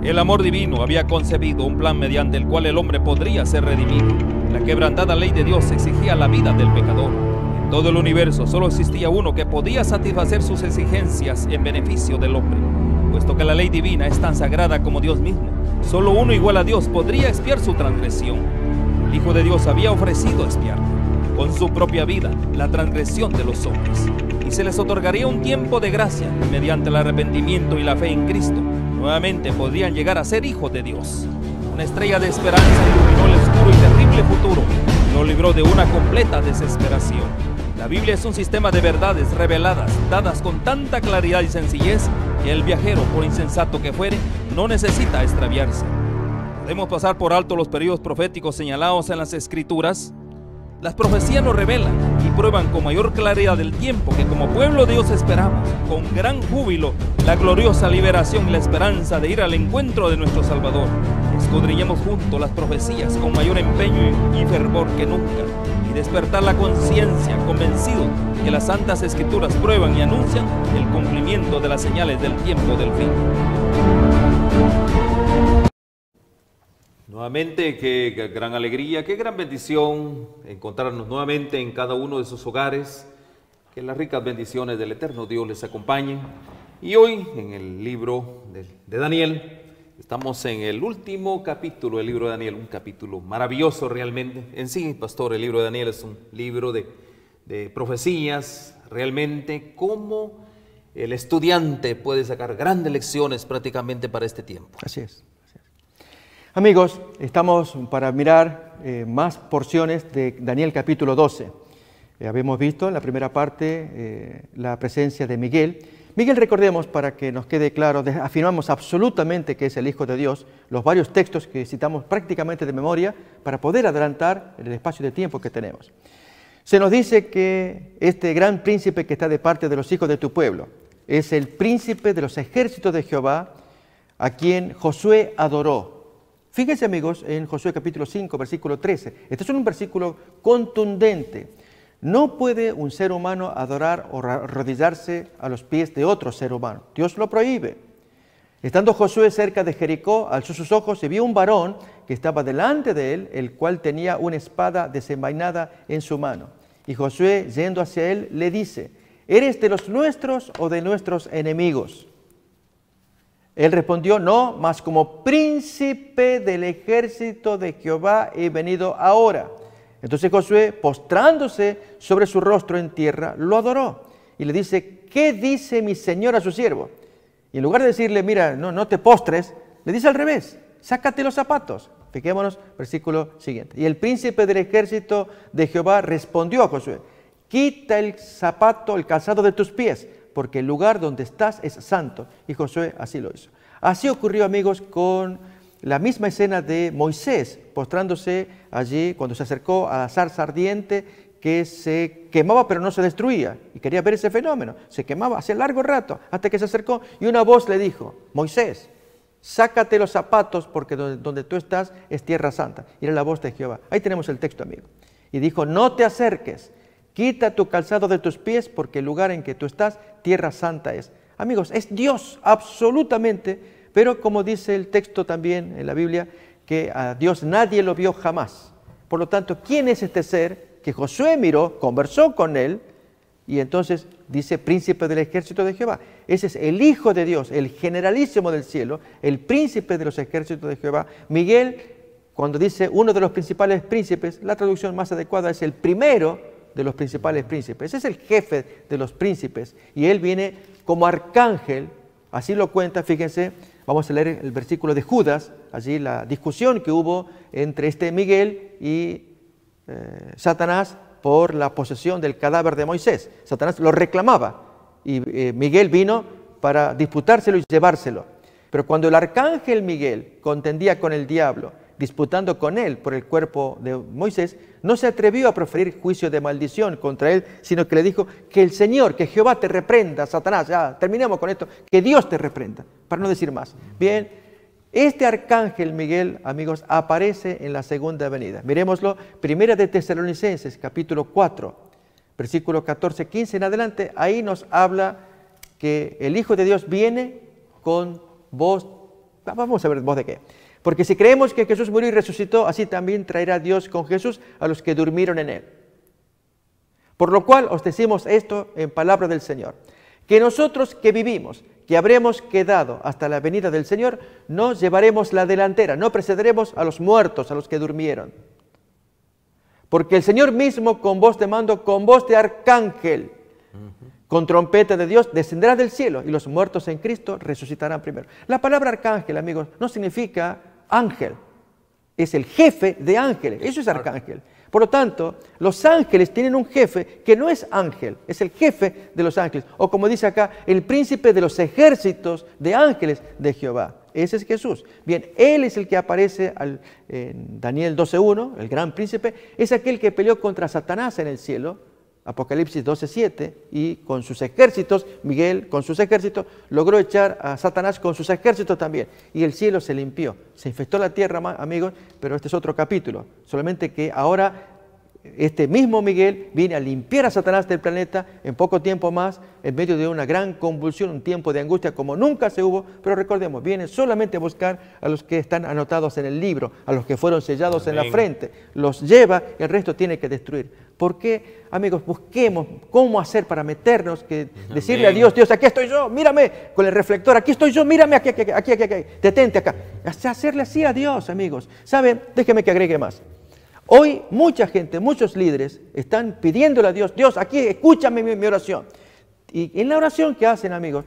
El amor divino había concebido un plan mediante el cual el hombre podría ser redimido. La quebrantada ley de Dios exigía la vida del pecador. En todo el universo solo existía uno que podía satisfacer sus exigencias en beneficio del hombre. Puesto que la ley divina es tan sagrada como Dios mismo, solo uno igual a Dios podría expiar su transgresión. El Hijo de Dios había ofrecido expiar con su propia vida la transgresión de los hombres, y se les otorgaría un tiempo de gracia y mediante el arrepentimiento y la fe en Cristo nuevamente podrían llegar a ser hijos de Dios. Una estrella de esperanza iluminó el oscuro y terrible futuro y lo libró de una completa desesperación. La Biblia es un sistema de verdades reveladas, dadas con tanta claridad y sencillez, que el viajero, por insensato que fuere, no necesita extraviarse. Podemos pasar por alto los periodos proféticos señalados en las Escrituras. Las profecías nos revelan y prueban con mayor claridad el tiempo que como pueblo de Dios esperamos, con gran júbilo, la gloriosa liberación y la esperanza de ir al encuentro de nuestro Salvador. Escudriñemos juntos las profecías con mayor empeño y fervor que nunca, y despertar la conciencia convencido que las Santas Escrituras prueban y anuncian el cumplimiento de las señales del tiempo del fin. Nuevamente, qué gran alegría, qué gran bendición encontrarnos nuevamente en cada uno de sus hogares. Que las ricas bendiciones del eterno Dios les acompañen. Y hoy, en el libro de Daniel, estamos en el último capítulo del libro de Daniel, un capítulo maravilloso realmente. En sí, pastor, el libro de Daniel es un libro de profecías, realmente, cómo el estudiante puede sacar grandes lecciones prácticamente para este tiempo. Así es. Amigos, estamos para mirar más porciones de Daniel capítulo 12. Habíamos visto en la primera parte la presencia de Miguel. Miguel, recordemos, para que nos quede claro, afirmamos absolutamente que es el Hijo de Dios, los varios textos que citamos prácticamente de memoria para poder adelantar el espacio de tiempo que tenemos. Se nos dice que este gran príncipe que está de parte de los hijos de tu pueblo es el príncipe de los ejércitos de Jehová, a quien Josué adoró. Fíjense, amigos, en Josué capítulo 5, versículo 13. Este es un versículo contundente. No puede un ser humano adorar o arrodillarse a los pies de otro ser humano. Dios lo prohíbe. Estando Josué cerca de Jericó, alzó sus ojos y vio un varón que estaba delante de él, el cual tenía una espada desenvainada en su mano. Y Josué, yendo hacia él, le dice: ¿eres de los nuestros o de nuestros enemigos? Él respondió: no, mas como príncipe del ejército de Jehová he venido ahora. Entonces Josué, postrándose sobre su rostro en tierra, lo adoró. Y le dice: ¿qué dice mi señor a su siervo? Y en lugar de decirle: mira, no te postres, le dice al revés: sácate los zapatos. Fijémonos, versículo siguiente. Y el príncipe del ejército de Jehová respondió a Josué: quita el zapato, el calzado de tus pies, porque el lugar donde estás es santo. Y Josué así lo hizo. Así ocurrió, amigos, con la misma escena de Moisés, postrándose allí cuando se acercó a la zarza ardiente que se quemaba pero no se destruía. Y quería ver ese fenómeno. Se quemaba hace largo rato, hasta que se acercó y una voz le dijo: Moisés, sácate los zapatos porque donde tú estás es tierra santa. Y era la voz de Jehová. Ahí tenemos el texto, amigo. Y dijo: no te acerques. Quita tu calzado de tus pies, porque el lugar en que tú estás, tierra santa es. Amigos, es Dios, absolutamente, pero como dice el texto también en la Biblia, que a Dios nadie lo vio jamás. Por lo tanto, ¿quién es este ser que Josué miró, conversó con él, y entonces dice príncipe del ejército de Jehová? Ese es el Hijo de Dios, el generalísimo del cielo, el príncipe de los ejércitos de Jehová. Miguel, cuando dice uno de los principales príncipes, la traducción más adecuada es el primero de los principales príncipes. Ese es el jefe de los príncipes y él viene como arcángel, así lo cuenta. Fíjense, vamos a leer el versículo de Judas, allí la discusión que hubo entre Miguel y Satanás por la posesión del cadáver de Moisés. Satanás lo reclamaba y Miguel vino para disputárselo y llevárselo. Pero cuando el arcángel Miguel contendía con el diablo, disputando con él por el cuerpo de Moisés, no se atrevió a proferir juicio de maldición contra él, sino que le dijo: que el Señor, que Jehová te reprenda, Satanás. Ya, terminemos con esto, que Dios te reprenda, para no decir más. Bien, este arcángel Miguel, amigos, aparece en la segunda venida. Miremoslo, Primera de Tesalonicenses, capítulo 4, versículo 14, 15 en adelante. Ahí nos habla que el Hijo de Dios viene con voz Vamos a ver vos de qué. Porque si creemos que Jesús murió y resucitó, así también traerá Dios con Jesús a los que durmieron en él. Por lo cual os decimos esto en palabra del Señor, que nosotros que vivimos, que habremos quedado hasta la venida del Señor, no llevaremos la delantera, no precederemos a los muertos, a los que durmieron. Porque el Señor mismo, con voz de mando, con voz de arcángel, con trompeta de Dios, descenderá del cielo y los muertos en Cristo resucitarán primero. La palabra arcángel, amigos, no significa ángel, es el jefe de ángeles, eso es arcángel. Por lo tanto, los ángeles tienen un jefe que no es ángel, es el jefe de los ángeles. O como dice acá, el príncipe de los ejércitos de ángeles de Jehová. Ese es Jesús. Bien, Él es el que aparece en Daniel 12:1, el gran príncipe. Es aquel que peleó contra Satanás en el cielo, Apocalipsis 12:7, y con sus ejércitos, Miguel con sus ejércitos, logró echar a Satanás con sus ejércitos también. Y el cielo se limpió. Se infestó la tierra, amigos, pero este es otro capítulo. Solamente que ahora este mismo Miguel viene a limpiar a Satanás del planeta en poco tiempo más, en medio de una gran convulsión, un tiempo de angustia como nunca se hubo. Pero recordemos, viene solamente a buscar a los que están anotados en el libro, a los que fueron sellados en la frente. Los lleva, el resto tiene que destruir. ¿Por qué, amigos? Busquemos cómo hacer para meternos, decirle a Dios, Dios, aquí estoy yo, mírame, con el reflector, aquí estoy yo, mírame, aquí, detente acá. Hacerle así a Dios, amigos. ¿Saben? Déjeme que agregue más. Hoy mucha gente, muchos líderes están pidiéndole a Dios, Dios, aquí escúchame mi oración. Y en la oración que hacen, amigos,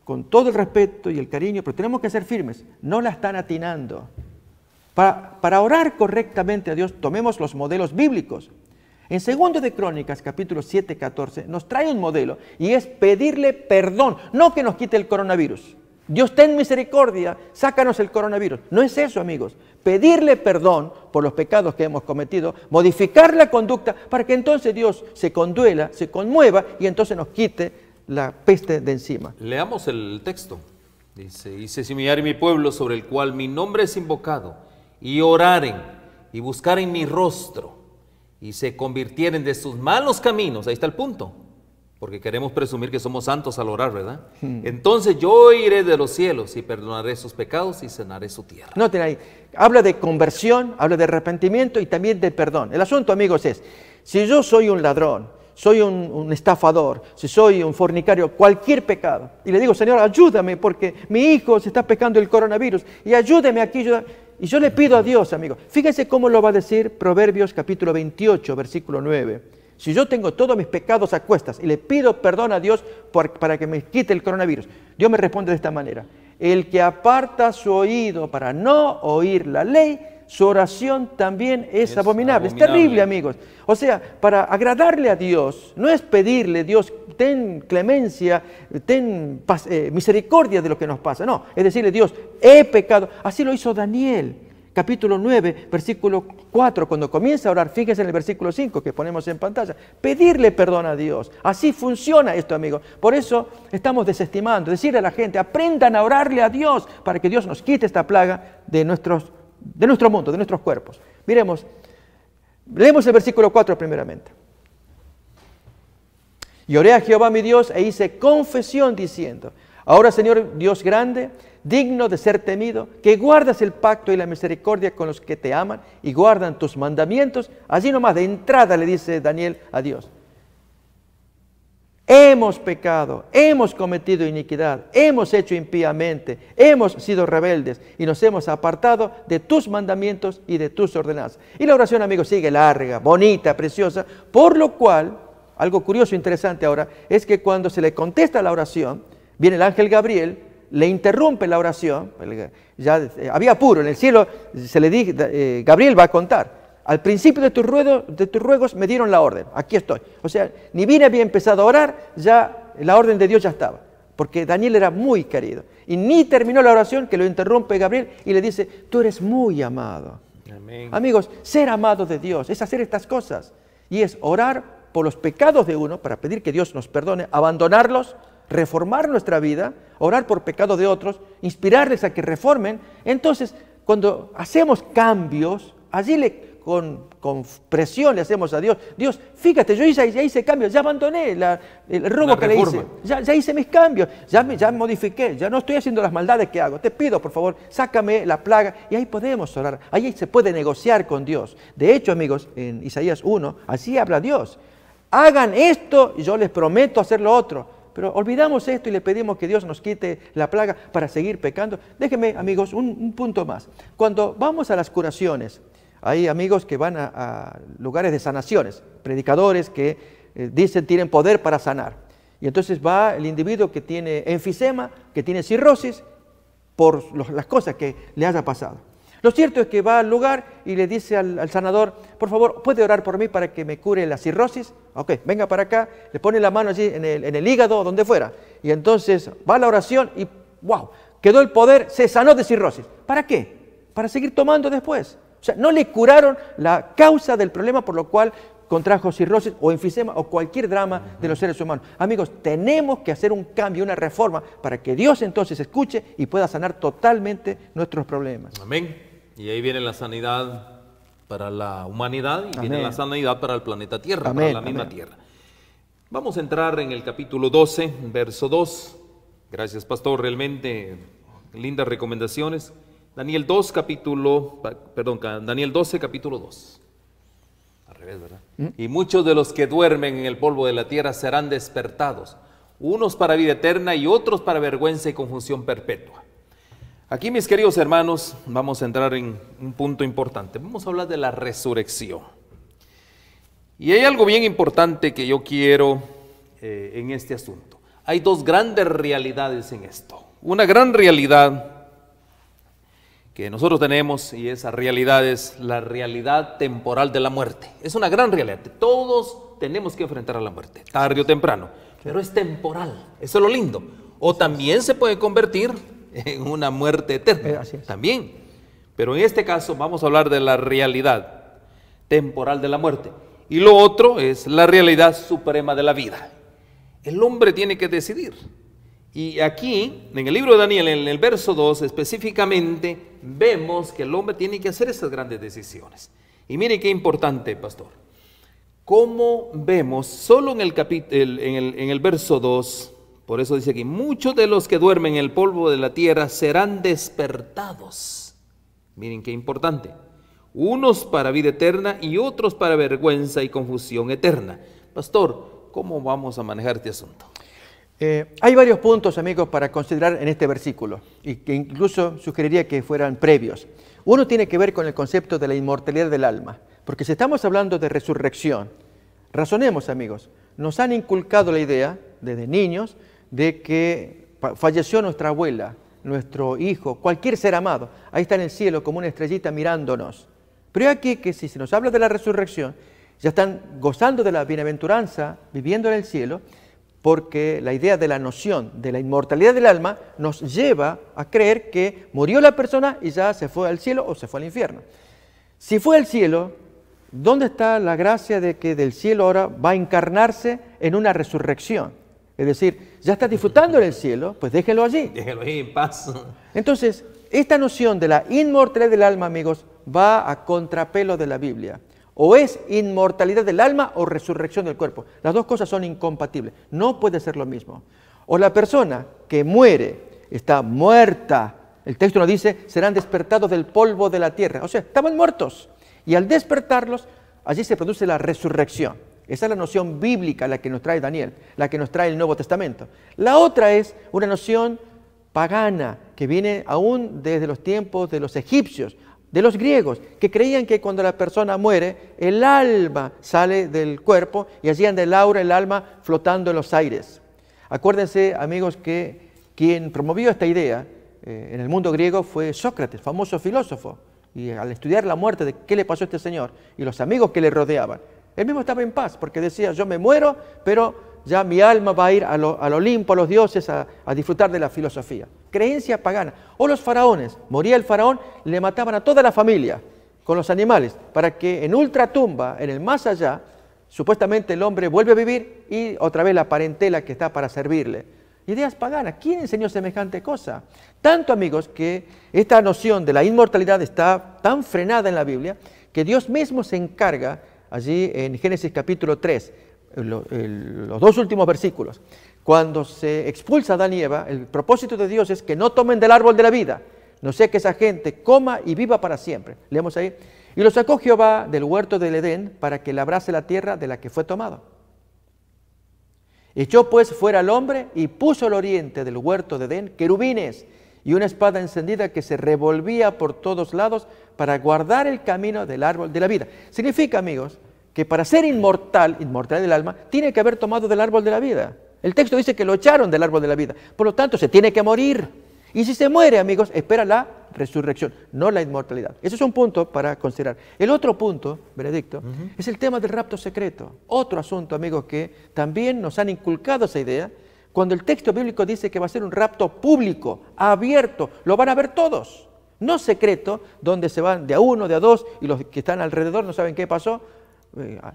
con todo el respeto y el cariño, pero tenemos que ser firmes, no la están atinando. Para orar correctamente a Dios, tomemos los modelos bíblicos. En 2 de Crónicas, capítulo 7, 14, nos trae un modelo y es pedirle perdón, no que nos quite el coronavirus. Dios, ten misericordia, sácanos el coronavirus. No es eso, amigos. Pedirle perdón por los pecados que hemos cometido, modificar la conducta para que entonces Dios se conduela, se conmueva y entonces nos quite la peste de encima. Leamos el texto. Dice, si me hallare mi pueblo sobre el cual mi nombre es invocado, y oraren y buscaren mi rostro, y se convirtieren de sus malos caminos, ahí está el punto, porque queremos presumir que somos santos al orar, ¿verdad? Entonces yo iré de los cielos y perdonaré sus pecados y sanaré su tierra. Noten ahí, habla de conversión, habla de arrepentimiento y también de perdón. El asunto, amigos, es, si yo soy un ladrón, soy un estafador, si soy un fornicario, cualquier pecado, y le digo, Señor, ayúdame porque mi hijo se está pecando el coronavirus, y ayúdeme aquí, y yo le pido a Dios, amigos. Fíjense cómo lo va a decir Proverbios capítulo 28, versículo 9. Si yo tengo todos mis pecados a cuestas y le pido perdón a Dios para que me quite el coronavirus, Dios me responde de esta manera. El que aparta su oído para no oír la ley, su oración también es abominable. Es terrible, amigos. O sea, para agradarle a Dios, no es pedirle, Dios, ten clemencia, ten misericordia de lo que nos pasa. No, es decirle, Dios, he pecado. Así lo hizo Daniel, capítulo 9, versículo 4. Cuando comienza a orar, fíjense en el versículo 5 que ponemos en pantalla. Pedirle perdón a Dios. Así funciona esto, amigos. Por eso estamos desestimando, decirle a la gente, aprendan a orarle a Dios para que Dios nos quite esta plaga de nuestro mundo, de nuestros cuerpos. Miremos, leemos el versículo 4 primeramente. Y oré a Jehová mi Dios e hice confesión diciendo, ahora Señor Dios grande, digno de ser temido, que guardas el pacto y la misericordia con los que te aman y guardan tus mandamientos. Allí nomás de entrada le dice Daniel a Dios, hemos pecado, hemos cometido iniquidad, hemos hecho impíamente, hemos sido rebeldes y nos hemos apartado de tus mandamientos y de tus ordenanzas. Y la oración, amigos, sigue larga, bonita, preciosa, por lo cual, algo curioso e interesante ahora, es que cuando se le contesta la oración, viene el ángel Gabriel, le interrumpe la oración, ya había apuro, en el cielo se le dice, Gabriel va a contar. Al principio de tus ruegos me dieron la orden, aquí estoy. O sea, ni bien había empezado a orar, ya la orden de Dios ya estaba. Porque Daniel era muy querido. Y ni terminó la oración que lo interrumpe Gabriel y le dice, tú eres muy amado. Amén. Amigos, ser amado de Dios es hacer estas cosas. Y es orar por los pecados de uno para pedir que Dios nos perdone, abandonarlos, reformar nuestra vida, orar por pecado de otros, inspirarles a que reformen. Entonces, cuando hacemos cambios, allí con presión le hacemos a Dios: Dios, fíjate, yo ya hice cambios, ya abandoné el robo que le hice, ya hice mis cambios, ya modifiqué, ya no estoy haciendo las maldades que hago, te pido por favor, sácame la plaga. Y ahí podemos orar, ahí se puede negociar con Dios. De hecho, amigos, en Isaías 1, así habla Dios: hagan esto y yo les prometo hacer lo otro. Pero olvidamos esto y le pedimos que Dios nos quite la plaga para seguir pecando. Déjenme, amigos, un punto más. Cuando vamos a las curaciones, hay amigos que van a lugares de sanaciones, predicadores que dicen tienen poder para sanar. Y entonces va el individuo que tiene enfisema, que tiene cirrosis, por las cosas que le haya pasado. Lo cierto es que va al lugar y le dice al sanador: por favor, ¿puede orar por mí para que me cure la cirrosis? Ok, venga para acá, le pone la mano allí en el hígado o donde fuera. Y entonces va a la oración y ¡wow! Quedó el poder, se sanó de cirrosis. ¿Para qué? Para seguir tomando después. O sea, no le curaron la causa del problema por lo cual contrajo cirrosis o enfisema o cualquier drama de los seres humanos. Amigos, tenemos que hacer un cambio, una reforma, para que Dios entonces escuche y pueda sanar totalmente nuestros problemas. Amén. Y ahí viene la sanidad para la humanidad y viene la sanidad para el planeta Tierra, para la misma Tierra. Vamos a entrar en el capítulo 12, verso 2. Gracias, pastor, realmente lindas recomendaciones. Daniel 12, capítulo 2. Al revés, ¿verdad? Y muchos de los que duermen en el polvo de la tierra serán despertados, unos para vida eterna y otros para vergüenza y confusión perpetua. Aquí, mis queridos hermanos, vamos a entrar en un punto importante. Vamos a hablar de la resurrección. Y hay algo bien importante que yo quiero en este asunto. Hay dos grandes realidades en esto. Una gran realidad que nosotros tenemos, y esa realidad es la realidad temporal de la muerte. Es una gran realidad. Todos tenemos que enfrentar a la muerte, tarde o temprano, pero es temporal. Eso es lo lindo. O también se puede convertir en una muerte eterna, también. Pero en este caso vamos a hablar de la realidad temporal de la muerte. Y lo otro es la realidad suprema de la vida. El hombre tiene que decidir. Y aquí, en el libro de Daniel, en el verso 2 específicamente, vemos que el hombre tiene que hacer esas grandes decisiones. Y mire qué importante, pastor. Como vemos, solo en el verso 2, por eso dice aquí: muchos de los que duermen en el polvo de la tierra serán despertados. Miren qué importante. Unos para vida eterna y otros para vergüenza y confusión eterna. Pastor, ¿cómo vamos a manejar este asunto? Hay varios puntos, amigos, para considerar en este versículo, y que incluso sugeriría que fueran previos. Uno tiene que ver con el concepto de la inmortalidad del alma, porque si estamos hablando de resurrección, razonemos, amigos. Nos han inculcado la idea, desde niños, de que falleció nuestra abuela, nuestro hijo, cualquier ser amado, ahí está en el cielo como una estrellita mirándonos. Pero aquí que si se nos habla de la resurrección, ya están gozando de la bienaventuranza, viviendo en el cielo, porque la idea de la noción de la inmortalidad del alma nos lleva a creer que murió la persona y ya se fue al cielo o se fue al infierno. Si fue al cielo, ¿dónde está la gracia de que del cielo ahora va a encarnarse en una resurrección? Es decir, ya está disfrutando en el cielo, pues déjelo allí. Déjelo ahí en paz. Entonces, esta noción de la inmortalidad del alma, amigos, va a contrapelo de la Biblia. O es inmortalidad del alma o resurrección del cuerpo. Las dos cosas son incompatibles. No puede ser lo mismo. O la persona que muere está muerta. El texto nos dice, serán despertados del polvo de la tierra. O sea, estaban muertos. Y al despertarlos, allí se produce la resurrección. Esa es la noción bíblica, la que nos trae Daniel, la que nos trae el Nuevo Testamento. La otra es una noción pagana, que viene aún desde los tiempos de los egipcios, de los griegos, que creían que cuando la persona muere, el alma sale del cuerpo y allí anda el aura, el alma flotando en los aires. Acuérdense, amigos, que quien promovió esta idea en el mundo griego fue Sócrates, famoso filósofo. Y al estudiar la muerte de qué le pasó a este señor y los amigos que le rodeaban, él mismo estaba en paz porque decía, yo me muero, pero ya mi alma va a ir al Olimpo, a los dioses, a disfrutar de la filosofía. Creencia pagana. O los faraones, moría el faraón, le mataban a toda la familia con los animales, para que en ultratumba, en el más allá, supuestamente el hombre vuelve a vivir y otra vez la parentela que está para servirle. Ideas paganas. ¿Quién enseñó semejante cosa? Tanto, amigos, que esta noción de la inmortalidad está tan frenada en la Biblia, que Dios mismo se encarga, allí en Génesis capítulo 3, los dos últimos versículos, cuando se expulsa a Adán y Eva, el propósito de Dios es que no tomen del árbol de la vida, no sea que esa gente coma y viva para siempre. Leemos ahí. Y lo sacó Jehová del huerto del Edén para que labrase la tierra de la que fue tomado. Echó pues fuera al hombre y puso al oriente del huerto de Edén querubines y una espada encendida que se revolvía por todos lados para guardar el camino del árbol de la vida. Significa, amigos, que para ser inmortal del alma, tiene que haber tomado del árbol de la vida. El texto dice que lo echaron del árbol de la vida. Por lo tanto, se tiene que morir. Y si se muere, amigos, espera la resurrección, no la inmortalidad. Ese es un punto para considerar. El otro punto, Benedicto, es el tema del rapto secreto. Otro asunto, amigos, que también nos han inculcado esa idea. Cuando el texto bíblico dice que va a ser un rapto público, abierto, lo van a ver todos. No secreto, donde se van de a uno, de a dos, y los que están alrededor no saben qué pasó.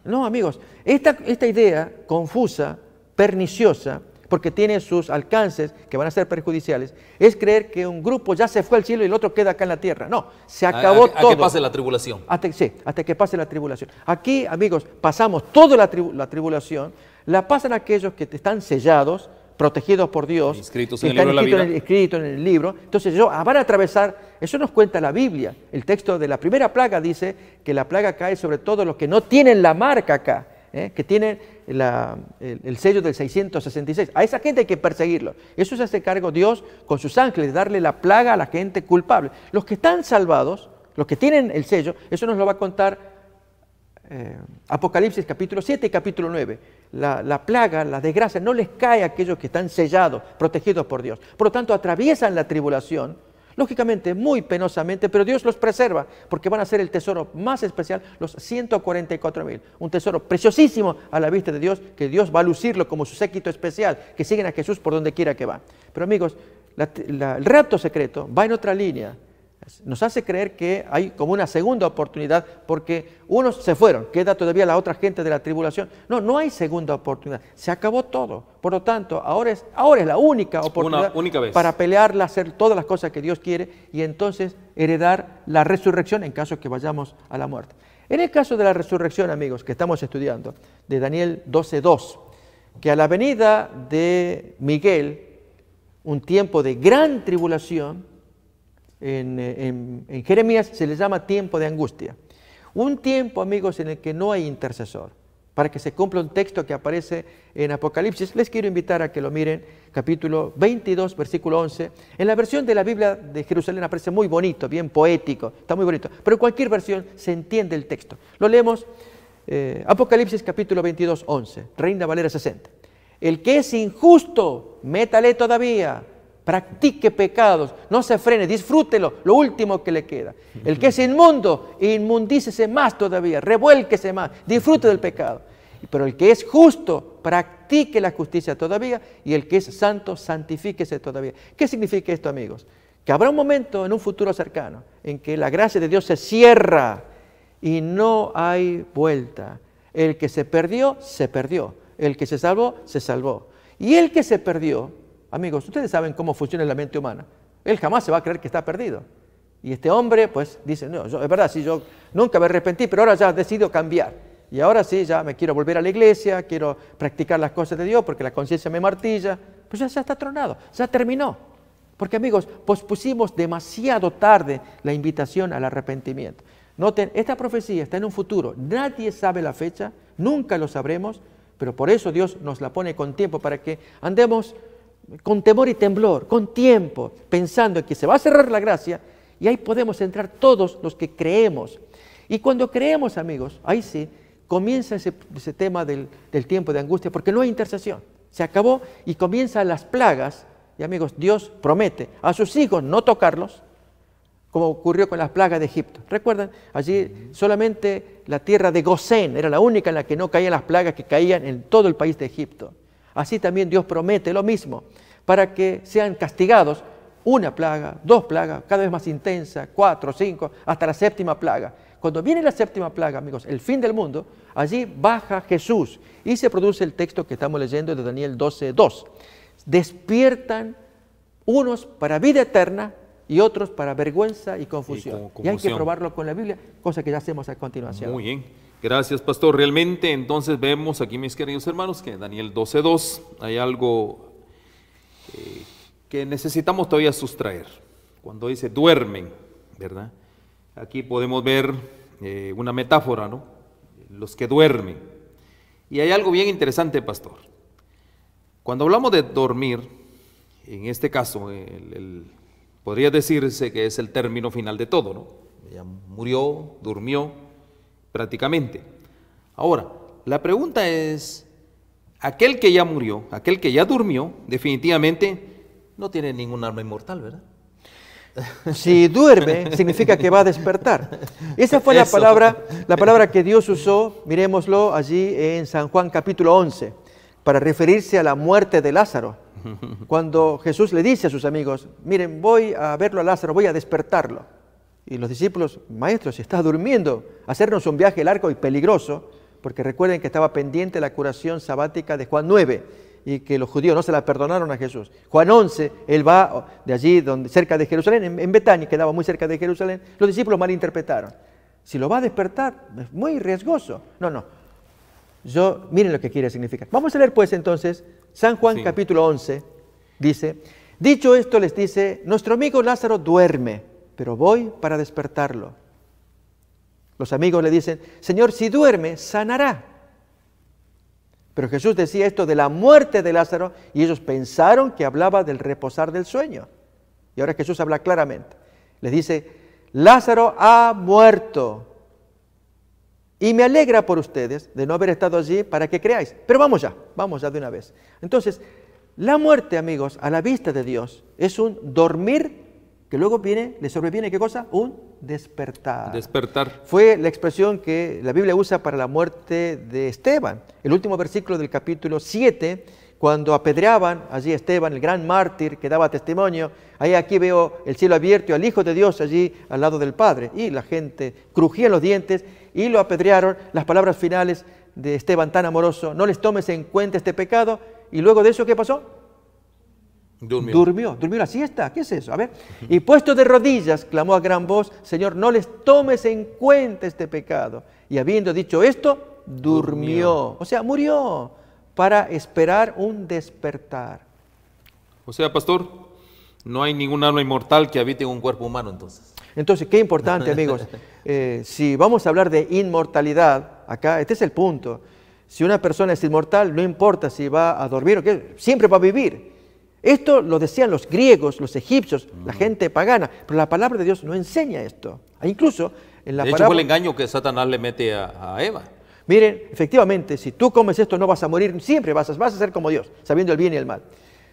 No, amigos, esta idea confusa, perniciosa, porque tiene sus alcances que van a ser perjudiciales, es creer que un grupo ya se fue al cielo y el otro queda acá en la tierra. No, se acabó todo. A que pase la tribulación. Hasta que pase la tribulación. Aquí, amigos, pasamos toda la tribulación, la pasan aquellos que están sellados, protegidos por Dios, inscritos en el libro de la vida. Escritos en el libro. Entonces van a atravesar, eso nos cuenta la Biblia. El texto de la primera plaga dice que la plaga cae sobre todos los que no tienen la marca acá, que tienen el sello del 666. A esa gente hay que perseguirlo. Eso se hace cargo Dios con sus ángeles, de darle la plaga a la gente culpable. Los que están salvados, los que tienen el sello, eso nos lo va a contar Apocalipsis capítulo 7 y capítulo 9. La plaga, la desgracia, no les cae a aquellos que están sellados, protegidos por Dios. Por lo tanto, atraviesan la tribulación, lógicamente muy penosamente, pero Dios los preserva, porque van a ser el tesoro más especial, los 144,000. Un tesoro preciosísimo a la vista de Dios, que Dios va a lucirlo como su séquito especial, que siguen a Jesús por donde quiera que va. Pero amigos, el rapto secreto va en otra línea. Nos hace creer que hay como una segunda oportunidad porque unos se fueron, queda todavía la otra gente de la tribulación. No hay segunda oportunidad, se acabó todo. Por lo tanto, ahora es la única oportunidad para pelearla, hacer todas las cosas que Dios quiere y entonces heredar la resurrección en caso que vayamos a la muerte. En el caso de la resurrección, amigos, que estamos estudiando, de Daniel 12:2, que a la venida de Miguel, un tiempo de gran tribulación, en Jeremías se le llama tiempo de angustia. Un tiempo, amigos, en el que no hay intercesor. Para que se cumpla un texto que aparece en Apocalipsis, les quiero invitar a que lo miren, capítulo 22, versículo 11. En la versión de la Biblia de Jerusalén aparece muy bonito, bien poético, está muy bonito. Pero en cualquier versión se entiende el texto. Lo leemos, Apocalipsis capítulo 22, 11, Reina Valera 60. El que es injusto, métale todavía. Practique pecados, no se frene, disfrútelo, lo último que le queda. El que es inmundo, inmundícese más todavía, revuélquese más, disfrute del pecado. Pero el que es justo, practique la justicia todavía, y el que es santo, santifíquese todavía. ¿Qué significa esto, amigos? Que habrá un momento en un futuro cercano en que la gracia de Dios se cierra y no hay vuelta. El que se perdió, se perdió. El que se salvó, se salvó. Y el que se perdió, amigos, ustedes saben cómo funciona la mente humana. Él jamás se va a creer que está perdido. Y este hombre, pues, dice, no, es verdad, sí, yo nunca me arrepentí, pero ahora ya decido cambiar. Y ahora sí, ya me quiero volver a la iglesia, quiero practicar las cosas de Dios porque la conciencia me martilla. Pues ya está tronado, ya terminó. Porque, amigos, pospusimos demasiado tarde la invitación al arrepentimiento. Noten, esta profecía está en un futuro. Nadie sabe la fecha, nunca lo sabremos, pero por eso Dios nos la pone con tiempo para que andemos con temor y temblor, con tiempo, pensando en que se va a cerrar la gracia y ahí podemos entrar todos los que creemos. Y cuando creemos, amigos, ahí sí, comienza ese tema del tiempo de angustia, porque no hay intercesión. Se acabó y comienzan las plagas. Y amigos, Dios promete a sus hijos no tocarlos, como ocurrió con las plagas de Egipto. ¿Recuerdan? Allí solamente la tierra de Gosén era la única en la que no caían las plagas que caían en todo el país de Egipto. Así también Dios promete lo mismo, para que sean castigados una plaga, dos plagas, cada vez más intensa, 4, 5, hasta la séptima plaga. Cuando viene la séptima plaga, amigos, el fin del mundo, allí baja Jesús y se produce el texto que estamos leyendo de Daniel 12:2. Despiertan unos para vida eterna y otros para vergüenza y confusión. Y hay que confusión. probarlo con la Biblia, cosa que ya hacemos a continuación. Muy bien. Gracias, pastor. Realmente, entonces vemos aquí, mis queridos hermanos, que en Daniel 12:2 hay algo que necesitamos todavía sustraer. Cuando dice duermen, ¿verdad? Aquí podemos ver una metáfora, ¿no? Los que duermen. Y hay algo bien interesante, pastor. Cuando hablamos de dormir, en este caso, podría decirse que es el término final de todo, ¿no? Ya murió, durmió, prácticamente. Ahora, la pregunta es, aquel que ya murió, aquel que ya durmió, definitivamente no tiene ningún alma inmortal, ¿verdad? Si duerme, significa que va a despertar. Esa fue la palabra que Dios usó, miremoslo allí en San Juan capítulo 11, para referirse a la muerte de Lázaro. Cuando Jesús le dice a sus amigos, miren, voy a verlo a Lázaro, voy a despertarlo. Y los discípulos, maestro, si está durmiendo, hacernos un viaje largo y peligroso, porque recuerden que estaba pendiente la curación sabática de Juan 9, y que los judíos no se la perdonaron a Jesús. Juan 11, él va de allí, cerca de Jerusalén, en Betania, quedaba muy cerca de Jerusalén, los discípulos malinterpretaron. Si lo va a despertar, es muy riesgoso. No. Miren lo que quiere significar. Vamos a leer pues entonces, San Juan capítulo 11, dice, dicho esto les dice, nuestro amigo Lázaro duerme, pero voy para despertarlo. Los amigos le dicen, Señor, si duerme, sanará. Pero Jesús decía esto de la muerte de Lázaro y ellos pensaron que hablaba del reposar del sueño. Y ahora Jesús habla claramente. Les dice, Lázaro ha muerto. Y me alegra por ustedes de no haber estado allí para que creáis. Pero vamos ya de una vez. Entonces, la muerte, amigos, a la vista de Dios, es un dormir que luego le sobreviene, ¿qué cosa? Un despertar. Despertar. Fue la expresión que la Biblia usa para la muerte de Esteban. El último versículo del capítulo 7, cuando apedreaban allí a Esteban, el gran mártir que daba testimonio, ahí aquí veo el cielo abierto y al Hijo de Dios allí al lado del Padre. Y la gente crujía los dientes y lo apedrearon. Las palabras finales de Esteban tan amoroso, no les tomes en cuenta este pecado. Y luego de eso, ¿qué pasó? Durmió la siesta. ¿Qué es eso? A ver. Y puesto de rodillas, clamó a gran voz, Señor, no les tomes en cuenta este pecado. Y habiendo dicho esto, durmió. O sea, murió para esperar un despertar. O sea, pastor, no hay ningún alma inmortal que habite en un cuerpo humano, entonces. Entonces, qué importante, amigos. Si vamos a hablar de inmortalidad, acá, este es el punto. Si una persona es inmortal, no importa si va a dormir o qué, siempre va a vivir. Esto lo decían los griegos, los egipcios, la gente pagana, pero la palabra de Dios no enseña esto. Incluso en la de hecho, fue el engaño que Satanás le mete a Eva. Miren, efectivamente, si tú comes esto no vas a morir, siempre vas a ser como Dios, sabiendo el bien y el mal.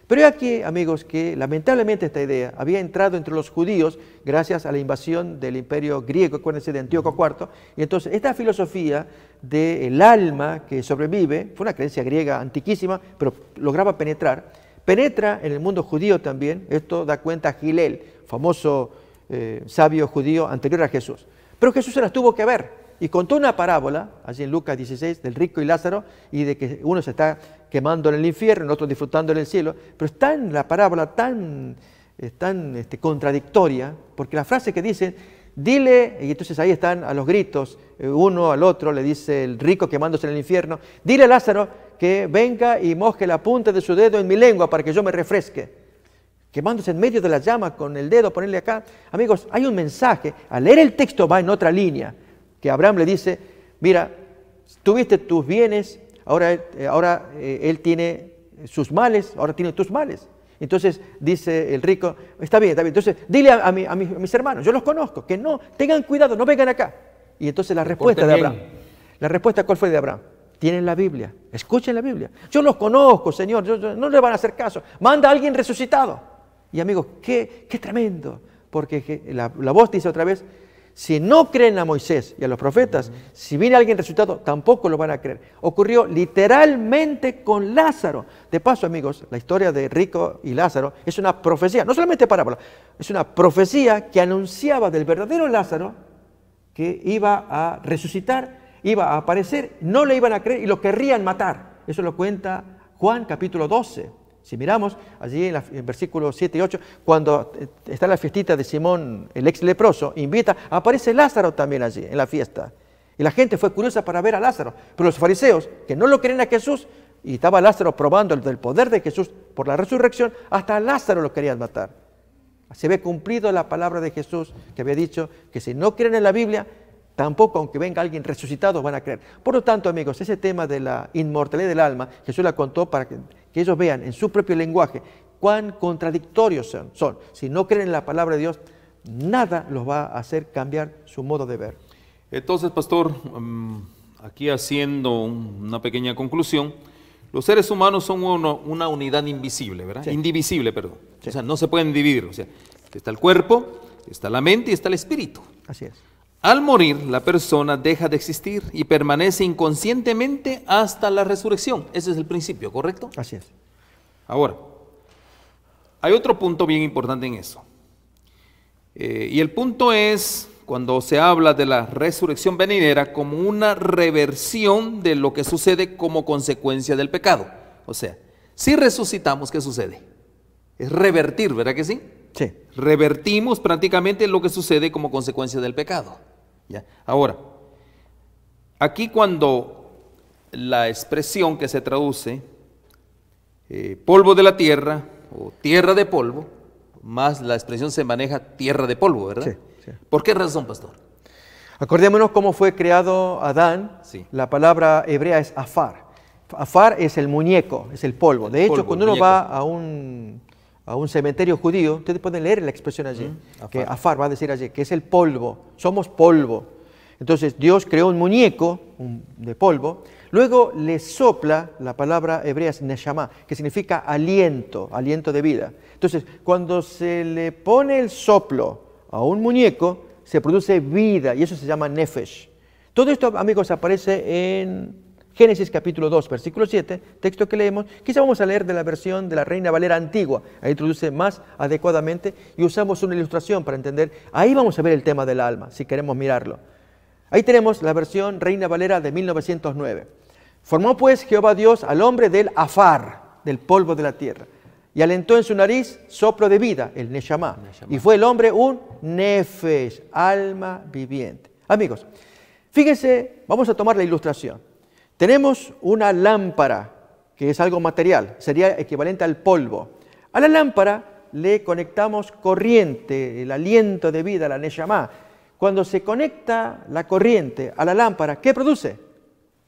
Pero aquí, amigos, que lamentablemente esta idea había entrado entre los judíos gracias a la invasión del imperio griego, acuérdense de Antíoco IV, y entonces esta filosofía del alma que sobrevive, fue una creencia griega antiquísima, pero lograba penetra en el mundo judío también. Esto da cuenta Gilel, famoso sabio judío anterior a Jesús. Pero Jesús se las tuvo que ver y contó una parábola, allí en Lucas 16, del rico y Lázaro, y de que uno se está quemando en el infierno, el otro disfrutando en el cielo. Pero está en la parábola tan contradictoria, porque la frase que dice, dile, y entonces ahí están a los gritos, uno al otro, le dice el rico quemándose en el infierno, dile a Lázaro que venga y moje la punta de su dedo en mi lengua para que yo me refresque. Quemándose en medio de la llama con el dedo, ponerle acá. Amigos, hay un mensaje. Al leer el texto va en otra línea, que Abraham le dice, mira, tuviste tus bienes, ahora él tiene sus males, ahora tiene tus males. Entonces dice el rico, está bien. Entonces dile a mis hermanos, yo los conozco, que no, tengan cuidado, no vengan acá. Y entonces la respuesta de Abraham, ¿cuál fue de Abraham? Tienen la Biblia, escuchen la Biblia. Yo los conozco, Señor, no le van a hacer caso. Manda a alguien resucitado. Y amigos, qué tremendo, porque la voz dice otra vez, si no creen a Moisés y a los profetas, si viene alguien resucitado, tampoco lo van a creer. Ocurrió literalmente con Lázaro. De paso, amigos, la historia de Rico y Lázaro es una profecía, no solamente parábola, es una profecía que anunciaba del verdadero Lázaro que iba a resucitar, iba a aparecer, no le iban a creer y lo querrían matar. Eso lo cuenta Juan capítulo 12. Si miramos allí en versículos 7 y 8, cuando está la fiestita de Simón, el ex leproso, invita, aparece Lázaro también allí en la fiesta. Y la gente fue curiosa para ver a Lázaro, pero los fariseos, que no lo querían a Jesús, y estaba Lázaro probando el poder de Jesús por la resurrección, hasta a Lázaro lo querían matar. Se ve cumplido la palabra de Jesús, que había dicho que si no creen en la Biblia, tampoco aunque venga alguien resucitado van a creer. Por lo tanto, amigos, ese tema de la inmortalidad del alma, Jesús la contó para que ellos vean en su propio lenguaje cuán contradictorios son. Si no creen en la palabra de Dios, nada los va a hacer cambiar su modo de ver. Entonces, pastor, aquí haciendo una pequeña conclusión, los seres humanos son una unidad invisible, ¿verdad? Sí. Indivisible, perdón. Sí. O sea, no se pueden dividir. O sea, está el cuerpo, está la mente y está el espíritu. Así es. Al morir, la persona deja de existir y permanece inconscientemente hasta la resurrección. Ese es el principio, ¿correcto? Así es. Ahora, hay otro punto bien importante en eso. Y el punto es cuando se habla de la resurrección venidera como una reversión de lo que sucede como consecuencia del pecado. O sea, si resucitamos, ¿qué sucede? Es revertir, ¿verdad que sí? Sí. Revertimos prácticamente lo que sucede como consecuencia del pecado. ¿Ya? Ahora, aquí cuando la expresión que se traduce polvo de la tierra o tierra de polvo, más la expresión se maneja tierra de polvo, ¿verdad? Sí, sí. ¿Por qué razón, pastor? Acordémonos cómo fue creado Adán. Sí. La palabra hebrea es afar. Afar es el muñeco, es el polvo. De hecho, polvo, cuando uno muñeco. va a un cementerio judío, ustedes pueden leer la expresión allí, que afar va a decir allí, que es el polvo, somos polvo. Entonces Dios creó un muñeco de polvo, luego le sopla, la palabra hebrea es neshama, que significa aliento, aliento de vida. Entonces, cuando se le pone el soplo a un muñeco, se produce vida, y eso se llama nefesh. Todo esto, amigos, aparece en Génesis capítulo 2, versículo 7, texto que leemos. Quizá vamos a leer de la versión de la Reina Valera antigua, ahí introduce más adecuadamente, y usamos una ilustración para entender. Ahí vamos a ver el tema del alma, si queremos mirarlo. Ahí tenemos la versión Reina Valera de 1909. Formó pues Jehová Dios al hombre del afar, del polvo de la tierra, y alentó en su nariz soplo de vida, el neshama, y fue el hombre un nefesh, alma viviente. Amigos, fíjense, vamos a tomar la ilustración. Tenemos una lámpara, que es algo material, sería equivalente al polvo. A la lámpara le conectamos corriente, el aliento de vida, la neshama. Cuando se conecta la corriente a la lámpara, ¿qué produce?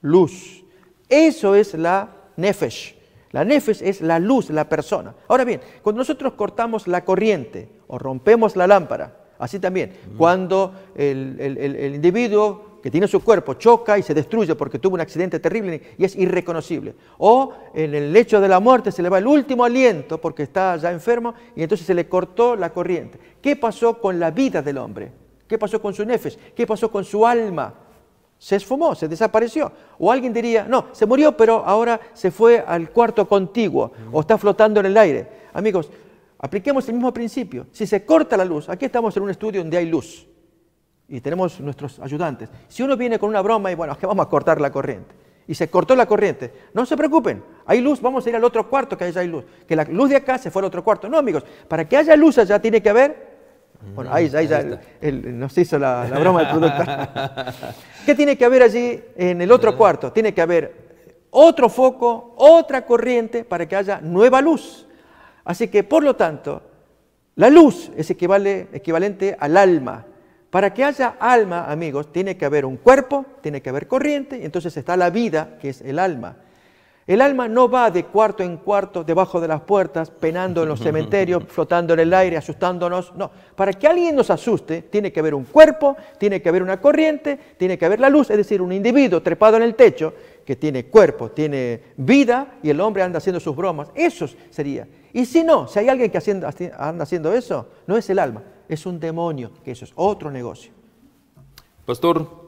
Luz. Eso es la nefesh. La nefesh es la luz, la persona. Ahora bien, cuando nosotros cortamos la corriente o rompemos la lámpara, así también, cuando el individuo que tiene su cuerpo choca y se destruye porque tuvo un accidente terrible y es irreconocible, o en el lecho de la muerte se le va el último aliento porque está ya enfermo y entonces se le cortó la corriente. ¿Qué pasó con la vida del hombre? ¿Qué pasó con su nefesh? ¿Qué pasó con su alma? Se esfumó, se desapareció. O alguien diría, no, se murió, pero ahora se fue al cuarto contiguo o está flotando en el aire. Amigos, apliquemos el mismo principio. Si se corta la luz, aquí estamos en un estudio donde hay luz y tenemos nuestros ayudantes. Si uno viene con una broma y bueno, es que vamos a cortar la corriente, y se cortó la corriente, no se preocupen, hay luz, vamos a ir al otro cuarto que allá hay luz. Que la luz de acá se fue al otro cuarto. No, amigos, para que haya luz allá tiene que haber... Bueno, ahí ya nos hizo la broma del productor. ¿Qué tiene que haber allí en el otro cuarto? Tiene que haber otro foco, otra corriente para que haya nueva luz. Así que, por lo tanto, la luz es equivalente al alma. Para que haya alma, amigos, tiene que haber un cuerpo, tiene que haber corriente, y entonces está la vida, que es el alma. El alma no va de cuarto en cuarto, debajo de las puertas, penando en los cementerios, flotando en el aire, asustándonos. No, para que alguien nos asuste, tiene que haber un cuerpo, tiene que haber una corriente, tiene que haber la luz, es decir, un individuo trepado en el techo que tiene cuerpo, tiene vida, y el hombre anda haciendo sus bromas. Eso sería. Y si no, si hay alguien que anda haciendo eso, no es el alma, es un demonio, que eso es otro negocio. Pastor,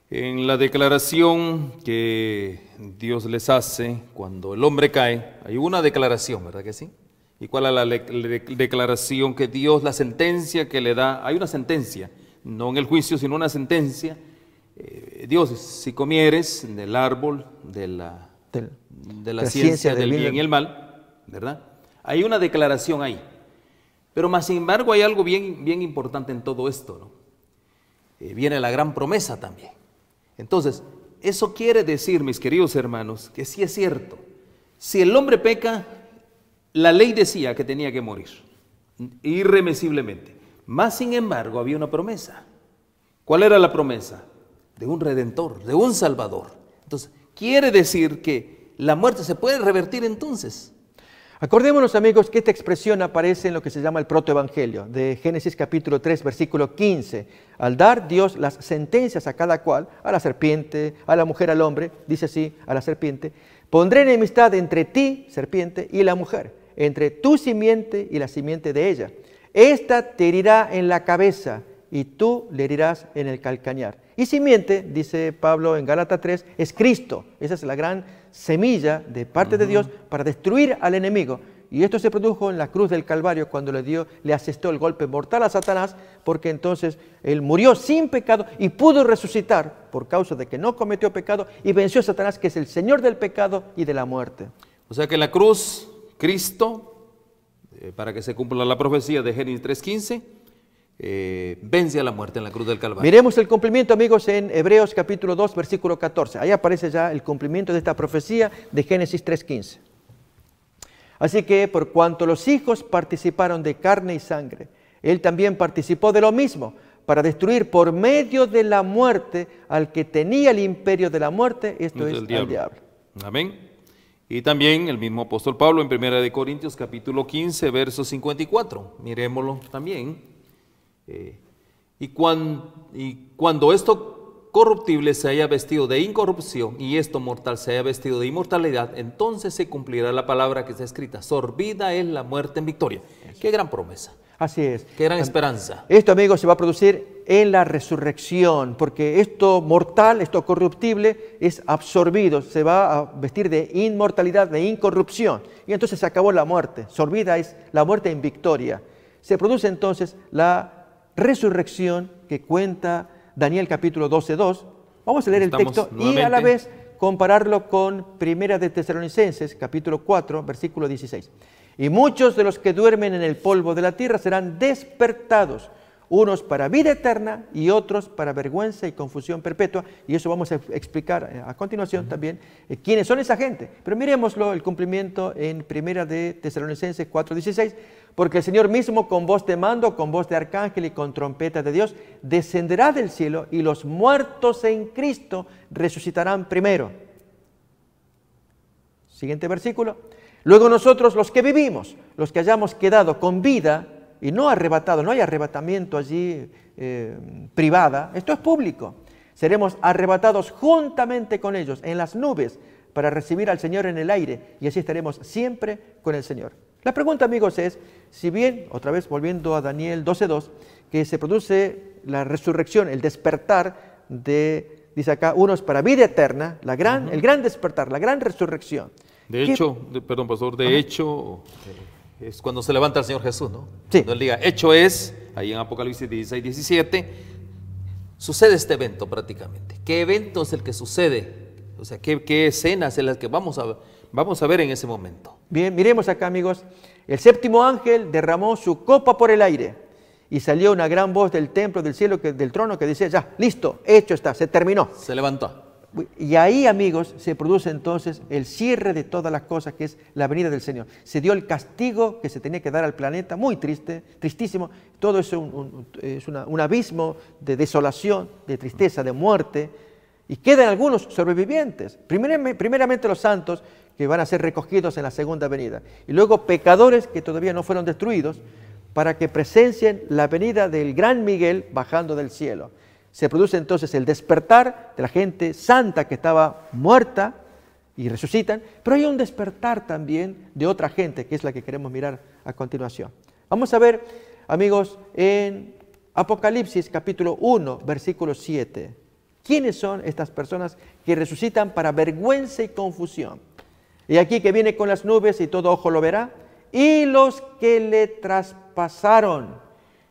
en la declaración que Dios les hace cuando el hombre cae, hay una declaración, ¿verdad que sí? ¿Y cuál es la declaración que Dios, la sentencia que le da? Hay una sentencia, no en el juicio, sino una sentencia. Dios, si comieres del árbol de la ciencia del bien y el mal, ¿verdad? Hay una declaración ahí. Pero más sin embargo hay algo bien importante en todo esto, ¿no? Viene la gran promesa también. Entonces, eso quiere decir, mis queridos hermanos, que sí es cierto. Si el hombre peca, la ley decía que tenía que morir, irremisiblemente. Más sin embargo, había una promesa. ¿Cuál era la promesa? De un redentor, de un salvador. Entonces, quiere decir que la muerte se puede revertir entonces. Acordémonos, amigos, que esta expresión aparece en lo que se llama el protoevangelio, de Génesis capítulo 3, versículo 15. Al dar Dios las sentencias a cada cual, a la serpiente, a la mujer, al hombre, dice así, a la serpiente, pondré enemistad entre ti, serpiente, y la mujer, entre tu simiente y la simiente de ella. Esta te herirá en la cabeza y tú le herirás en el calcañar. Y simiente, dice Pablo en Gálatas 3, es Cristo. Esa es la gran semilla de parte de Dios para destruir al enemigo. Y esto se produjo en la cruz del Calvario cuando le asestó el golpe mortal a Satanás, porque entonces él murió sin pecado y pudo resucitar por causa de que no cometió pecado y venció a Satanás, que es el Señor del pecado y de la muerte. O sea que en la cruz, Cristo, para que se cumpla la profecía de Génesis 3:15, vence a la muerte en la cruz del Calvario. Miremos el cumplimiento, amigos, en Hebreos capítulo 2, versículo 14. Ahí aparece ya el cumplimiento de esta profecía de Génesis 3:15. Así que por cuanto los hijos participaron de carne y sangre, él también participó de lo mismo, para destruir por medio de la muerte al que tenía el imperio de la muerte, esto es el diablo. Amén. Y también el mismo apóstol Pablo en 1 Corintios capítulo 15, verso 54. Miremoslo también. Y cuando esto corruptible se haya vestido de incorrupción y esto mortal se haya vestido de inmortalidad, entonces se cumplirá la palabra que está escrita: sorbida es la muerte en victoria. Qué gran promesa. Así es. Qué gran esperanza. Esto, amigos, se va a producir en la resurrección, porque esto mortal, esto corruptible, es absorbido, se va a vestir de inmortalidad, de incorrupción. Y entonces se acabó la muerte. Sorbida es la muerte en victoria. Se produce entonces la resurrección que cuenta Daniel capítulo 12:2. Vamos a leer el texto nuevamente y a la vez compararlo con Primera de Tesalonicenses capítulo 4, versículo 16. Y muchos de los que duermen en el polvo de la tierra serán despertados, unos para vida eterna y otros para vergüenza y confusión perpetua. Y eso vamos a explicar a continuación también quiénes son esa gente. Pero miremoslo, el cumplimiento en Primera de Tesalonicenses 4:16. Porque el Señor mismo con voz de mando, con voz de arcángel y con trompeta de Dios, descenderá del cielo y los muertos en Cristo resucitarán primero. Siguiente versículo. Luego nosotros los que vivimos, los que hayamos quedado con vida y no arrebatado, no hay arrebatamiento allí privada, esto es público. Seremos arrebatados juntamente con ellos en las nubes para recibir al Señor en el aire y así estaremos siempre con el Señor. La pregunta, amigos, es, si bien, otra vez volviendo a Daniel 12:2, que se produce la resurrección, el despertar de, dice acá, unos para vida eterna, el gran despertar, la gran resurrección. De hecho, perdón, pastor, de hecho, es cuando se levanta el Señor Jesús, ¿no? Sí. Cuando él diga, hecho es, ahí en Apocalipsis 16:17, sucede este evento prácticamente. ¿Qué evento es el que sucede? O sea, ¿qué escenas en las que vamos a ver en ese momento? Bien, miremos acá, amigos. El séptimo ángel derramó su copa por el aire y salió una gran voz del templo, del cielo, del trono, que decía, ya, listo, hecho está, se terminó. Se levantó. Y ahí, amigos, se produce entonces el cierre de todas las cosas, que es la venida del Señor. Se dio el castigo que se tenía que dar al planeta, muy triste, tristísimo. Todo eso es un abismo de desolación, de tristeza, de muerte. Y quedan algunos sobrevivientes. Primeramente los santos, que van a ser recogidos en la segunda venida. Y luego pecadores que todavía no fueron destruidos, para que presencien la venida del gran Miguel bajando del cielo. Se produce entonces el despertar de la gente santa que estaba muerta y resucitan, pero hay un despertar también de otra gente, que es la que queremos mirar a continuación. Vamos a ver, amigos, en Apocalipsis capítulo 1, versículo 7. ¿Quiénes son estas personas que resucitan para vergüenza y confusión? Y aquí que viene con las nubes y todo ojo lo verá, y los que le traspasaron,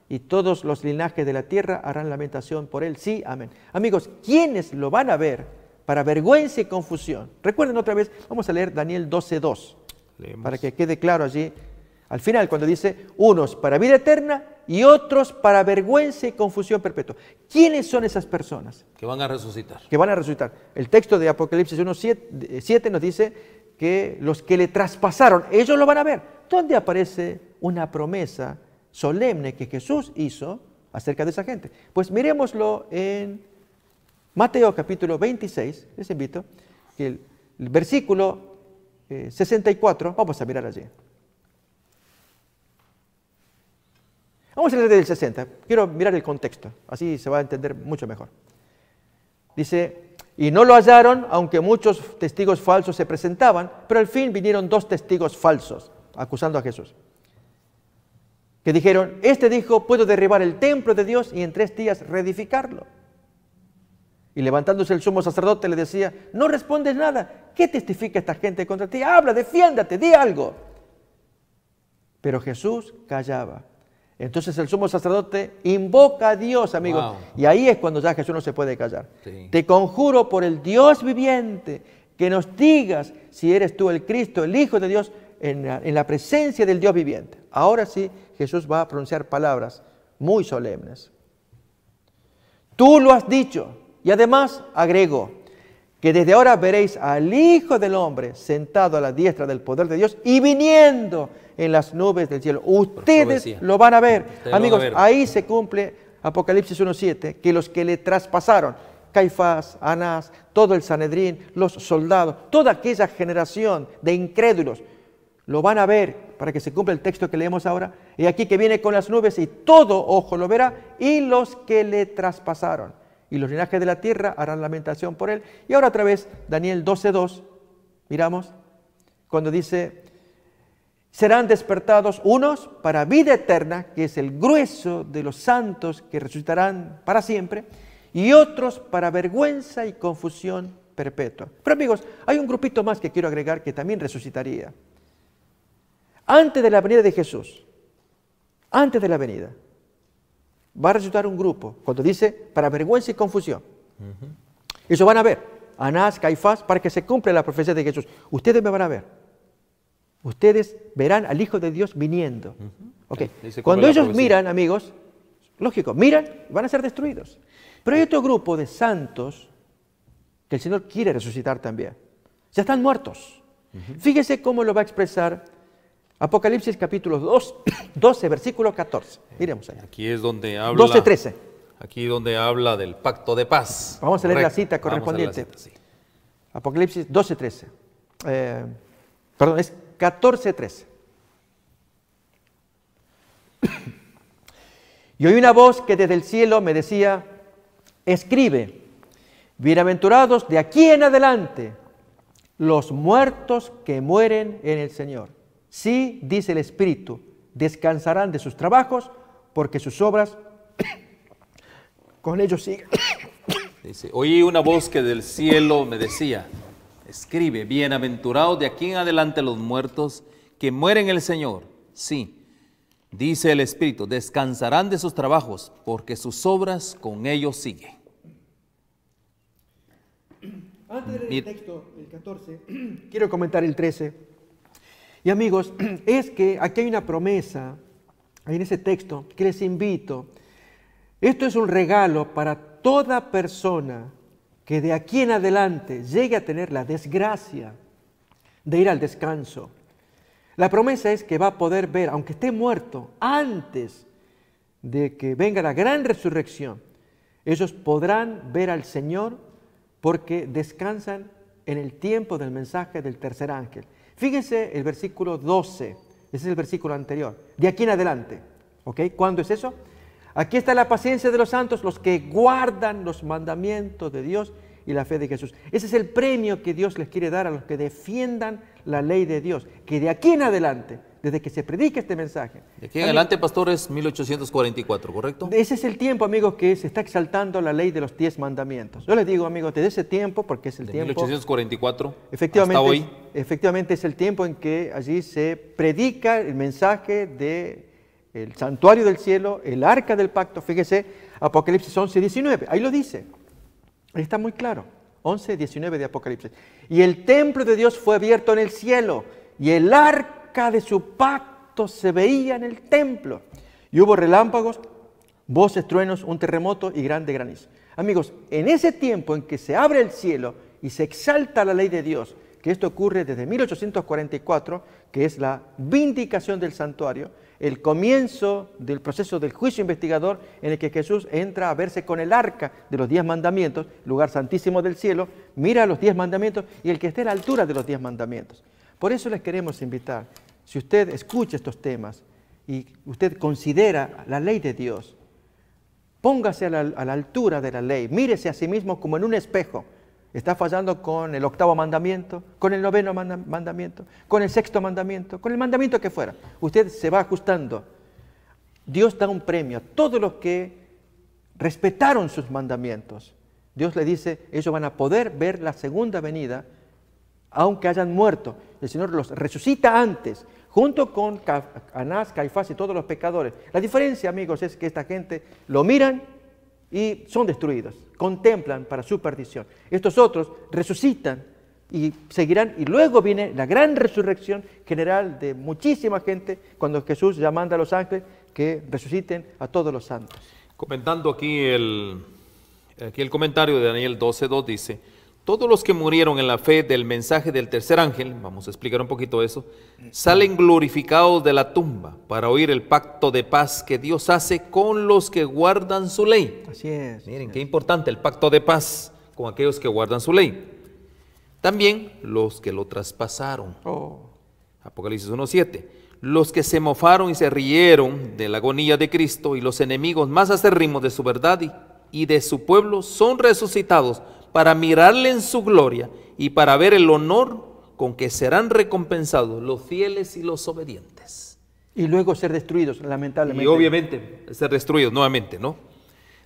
y todos los linajes de la tierra harán lamentación por él. Sí, amén. Amigos, ¿quiénes lo van a ver para vergüenza y confusión? Recuerden otra vez, vamos a leer Daniel 12:2. Leemos. para que quede claro allí. Al final, cuando dice, unos para vida eterna y otros para vergüenza y confusión perpetua. ¿Quiénes son esas personas? Que van a resucitar. Que van a resucitar. El texto de Apocalipsis 1:7 nos dice que los que le traspasaron, ellos lo van a ver. ¿Dónde aparece una promesa solemne que Jesús hizo acerca de esa gente? Pues miremoslo en Mateo capítulo 26, les invito, que el versículo 64, vamos a mirar allí. Vamos a leer del 60, quiero mirar el contexto, así se va a entender mucho mejor. Dice, y no lo hallaron, aunque muchos testigos falsos se presentaban, pero al fin vinieron 2 testigos falsos, acusando a Jesús. Que dijeron, este dijo, puedo derribar el templo de Dios y en 3 días reedificarlo. Y levantándose el sumo sacerdote le decía, no respondes nada, ¿qué testifica esta gente contra ti? Habla, defiéndate, di algo. Pero Jesús callaba. Entonces el sumo sacerdote invoca a Dios, amigos. Wow. Y ahí es cuando ya Jesús no se puede callar. Sí. Te conjuro por el Dios viviente que nos digas si eres tú el Cristo, el Hijo de Dios, en la presencia del Dios viviente. Ahora sí, Jesús va a pronunciar palabras muy solemnes. Tú lo has dicho. Y además agregó que desde ahora veréis al Hijo del Hombre sentado a la diestra del poder de Dios y viniendo en las nubes del cielo. Ustedes lo van a ver. Amigos, ahí se cumple Apocalipsis 1:7, que los que le traspasaron, Caifás, Anás, todo el Sanedrín, los soldados, toda aquella generación de incrédulos, lo van a ver para que se cumpla el texto que leemos ahora. Y aquí que viene con las nubes y todo ojo lo verá, y los que le traspasaron. Y los linajes de la tierra harán lamentación por él. Y ahora otra vez, Daniel 12:2, miramos, cuando dice, serán despertados unos para vida eterna, que es el grueso de los santos que resucitarán para siempre, y otros para vergüenza y confusión perpetua. Pero amigos, hay un grupito más que quiero agregar que también resucitaría. Antes de la venida de Jesús, antes de la venida, va a resucitar un grupo, cuando dice para vergüenza y confusión. Eso van a ver, Anás, Caifás, para que se cumpla la profecía de Jesús. Ustedes me van a ver. Ustedes verán al Hijo de Dios viniendo. Okay. Cuando ellos miran, amigos, lógico, miran y van a ser destruidos. Pero hay otro grupo de santos que el Señor quiere resucitar también. Ya están muertos. Fíjese cómo lo va a expresar Apocalipsis capítulo 12, versículo 14. Miremos allá. Aquí es donde habla. 12:13. Aquí donde habla del pacto de paz. Vamos a leer la cita correspondiente. Vamos a leer la cita, sí. Apocalipsis 12:13. Perdón, es 14:13. Y oí una voz que desde el cielo me decía, escribe, bienaventurados de aquí en adelante los muertos que mueren en el Señor. Sí, dice el Espíritu, descansarán de sus trabajos porque sus obras con ellos siguen. Dice, oí una voz que del cielo me decía, escribe, bienaventurados de aquí en adelante los muertos que mueren en el Señor. Sí, dice el Espíritu, descansarán de sus trabajos porque sus obras con ellos siguen. Antes de leer el texto, el 14, quiero comentar el 13. Y amigos, es que aquí hay una promesa, en ese texto, que les invito. Esto es un regalo para toda persona que de aquí en adelante llegue a tener la desgracia de ir al descanso. La promesa es que va a poder ver, aunque esté muerto, antes de que venga la gran resurrección, ellos podrán ver al Señor porque descansan en el tiempo del mensaje del tercer ángel. Fíjense el versículo 12, ese es el versículo anterior, de aquí en adelante. ¿Ok? ¿Cuándo es eso? Aquí está la paciencia de los santos, los que guardan los mandamientos de Dios y la fe de Jesús. Ese es el premio que Dios les quiere dar a los que defiendan la ley de Dios, que de aquí en adelante, desde que se predique este mensaje. De aquí en adelante, pastor, es 1844, ¿correcto? Ese es el tiempo, amigos, que se está exaltando la ley de los 10 mandamientos. Yo les digo, amigos, desde ese tiempo, porque es el de tiempo... 1844 efectivamente, hasta hoy. Efectivamente es el tiempo en que allí se predica el mensaje del santuario del cielo, el arca del pacto. Fíjese, Apocalipsis 11:19, ahí lo dice. Ahí está muy claro, 11:19 de Apocalipsis. Y el templo de Dios fue abierto en el cielo, y el arca de su pacto se veía en el templo. Y hubo relámpagos, voces, truenos, un terremoto y grande granizo. Amigos, en ese tiempo en que se abre el cielo y se exalta la ley de Dios, que esto ocurre desde 1844, que es la vindicación del santuario, el comienzo del proceso del juicio investigador en el que Jesús entra a verse con el arca de los 10 mandamientos, lugar santísimo del cielo, mira los 10 mandamientos y el que esté a la altura de los 10 mandamientos. Por eso les queremos invitar, si usted escucha estos temas y usted considera la ley de Dios, póngase a la altura de la ley, mírese a sí mismo como en un espejo. Está fallando con el 8º mandamiento, con el 9º mandamiento, con el 6º mandamiento, con el mandamiento que fuera. Usted se va ajustando. Dios da un premio a todos los que respetaron sus mandamientos. Dios le dice, ellos van a poder ver la segunda venida, aunque hayan muerto. El Señor los resucita antes, junto con Anás, Caifás y todos los pecadores. La diferencia, amigos, es que esta gente lo miran y son destruidos, contemplan para su perdición. Estos otros resucitan y seguirán, y luego viene la gran resurrección general de muchísima gente, cuando Jesús ya manda a los ángeles que resuciten a todos los santos. Comentando aquí el comentario de Daniel 12:2 dice: todos los que murieron en la fe del mensaje del tercer ángel, vamos a explicar un poquito eso, salen glorificados de la tumba para oír el pacto de paz que Dios hace con los que guardan su ley. Así es. Miren, qué importante el pacto de paz con aquellos que guardan su ley. También los que lo traspasaron. Apocalipsis 1:7. Los que se mofaron y se rieron de la agonía de Cristo y los enemigos más acérrimos de su verdad y de su pueblo son resucitados para mirarle en su gloria y para ver el honor con que serán recompensados los fieles y los obedientes. Y luego ser destruidos, lamentablemente. Y obviamente ser destruidos nuevamente, ¿no?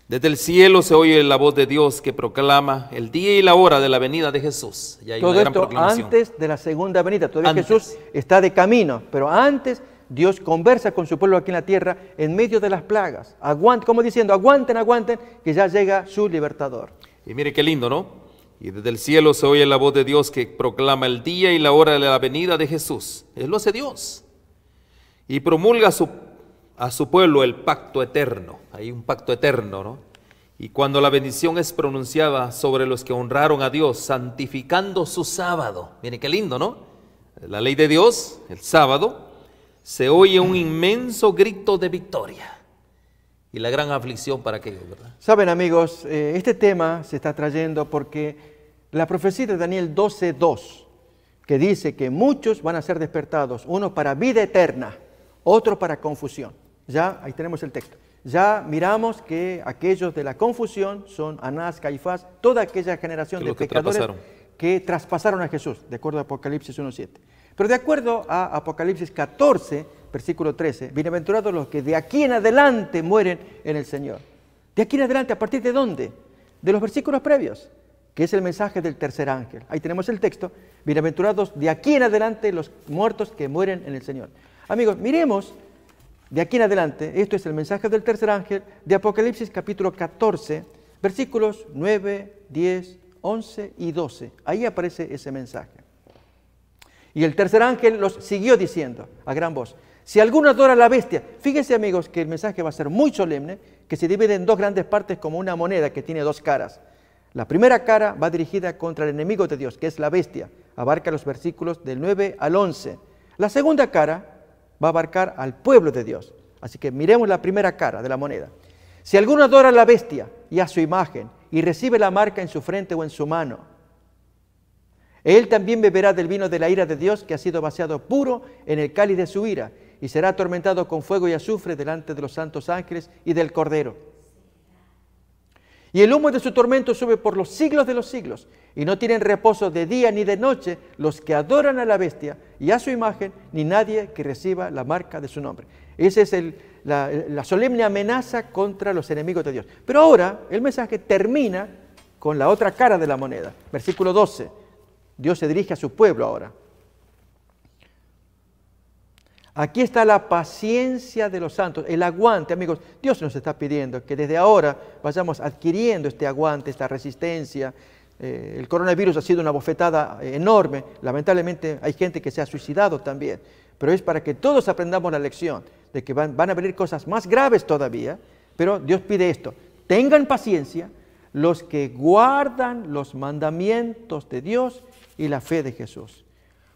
Desde el cielo se oye la voz de Dios que proclama el día y la hora de la venida de Jesús. Y hay todo una gran esto proclamación. Antes de la segunda venida. Todavía Antes. Jesús está de camino, pero antes Dios conversa con su pueblo aquí en la tierra en medio de las plagas. Como diciendo, aguanten, aguanten, que ya llega su libertador. Y mire qué lindo, ¿no? Y desde el cielo se oye la voz de Dios que proclama el día y la hora de la venida de Jesús. Él lo hace Dios. Y promulga a su pueblo el pacto eterno. Hay un pacto eterno, ¿no? Y cuando la bendición es pronunciada sobre los que honraron a Dios, santificando su sábado. Miren qué lindo, ¿no? La ley de Dios, el sábado, se oye un inmenso grito de victoria. Y la gran aflicción para aquellos, ¿verdad? Saben, amigos, este tema se está trayendo porque la profecía de Daniel 12:2, que dice que muchos van a ser despertados, uno para vida eterna, otro para confusión. Ya, ahí tenemos el texto. Ya miramos que aquellos de la confusión son Anás, Caifás, toda aquella generación de pecadores que traspasaron a Jesús, de acuerdo a Apocalipsis 1:7. Pero de acuerdo a Apocalipsis 14, versículo 13, bienaventurados los que de aquí en adelante mueren en el Señor. De aquí en adelante, ¿a partir de dónde? De los versículos previos, que es el mensaje del tercer ángel. Ahí tenemos el texto, bienaventurados de aquí en adelante los muertos que mueren en el Señor. Amigos, miremos de aquí en adelante, esto es el mensaje del tercer ángel de Apocalipsis capítulo 14, versículos 9, 10, 11 y 12. Ahí aparece ese mensaje. Y el tercer ángel los siguió diciendo a gran voz: si alguno adora a la bestia, fíjense, amigos, que el mensaje va a ser muy solemne, que se divide en dos grandes partes como una moneda que tiene dos caras. La primera cara va dirigida contra el enemigo de Dios, que es la bestia, abarca los versículos del 9 al 11. La segunda cara va a abarcar al pueblo de Dios. Así que miremos la primera cara de la moneda. Si alguno adora a la bestia y a su imagen y recibe la marca en su frente o en su mano, él también beberá del vino de la ira de Dios que ha sido vaciado puro en el cáliz de su ira y será atormentado con fuego y azufre delante de los santos ángeles y del Cordero. Y el humo de su tormento sube por los siglos de los siglos, y no tienen reposo de día ni de noche los que adoran a la bestia y a su imagen, ni nadie que reciba la marca de su nombre. Esa es la solemne amenaza contra los enemigos de Dios. Pero ahora el mensaje termina con la otra cara de la moneda. Versículo 12. Dios se dirige a su pueblo ahora. Aquí está la paciencia de los santos, el aguante, amigos. Dios nos está pidiendo que desde ahora vayamos adquiriendo este aguante, esta resistencia, El coronavirus ha sido una bofetada enorme. Lamentablemente hay gente que se ha suicidado también. Pero es para que todos aprendamos la lección de que van a venir cosas más graves todavía. Pero Dios pide esto: tengan paciencia los que guardan los mandamientos de Dios y la fe de Jesús.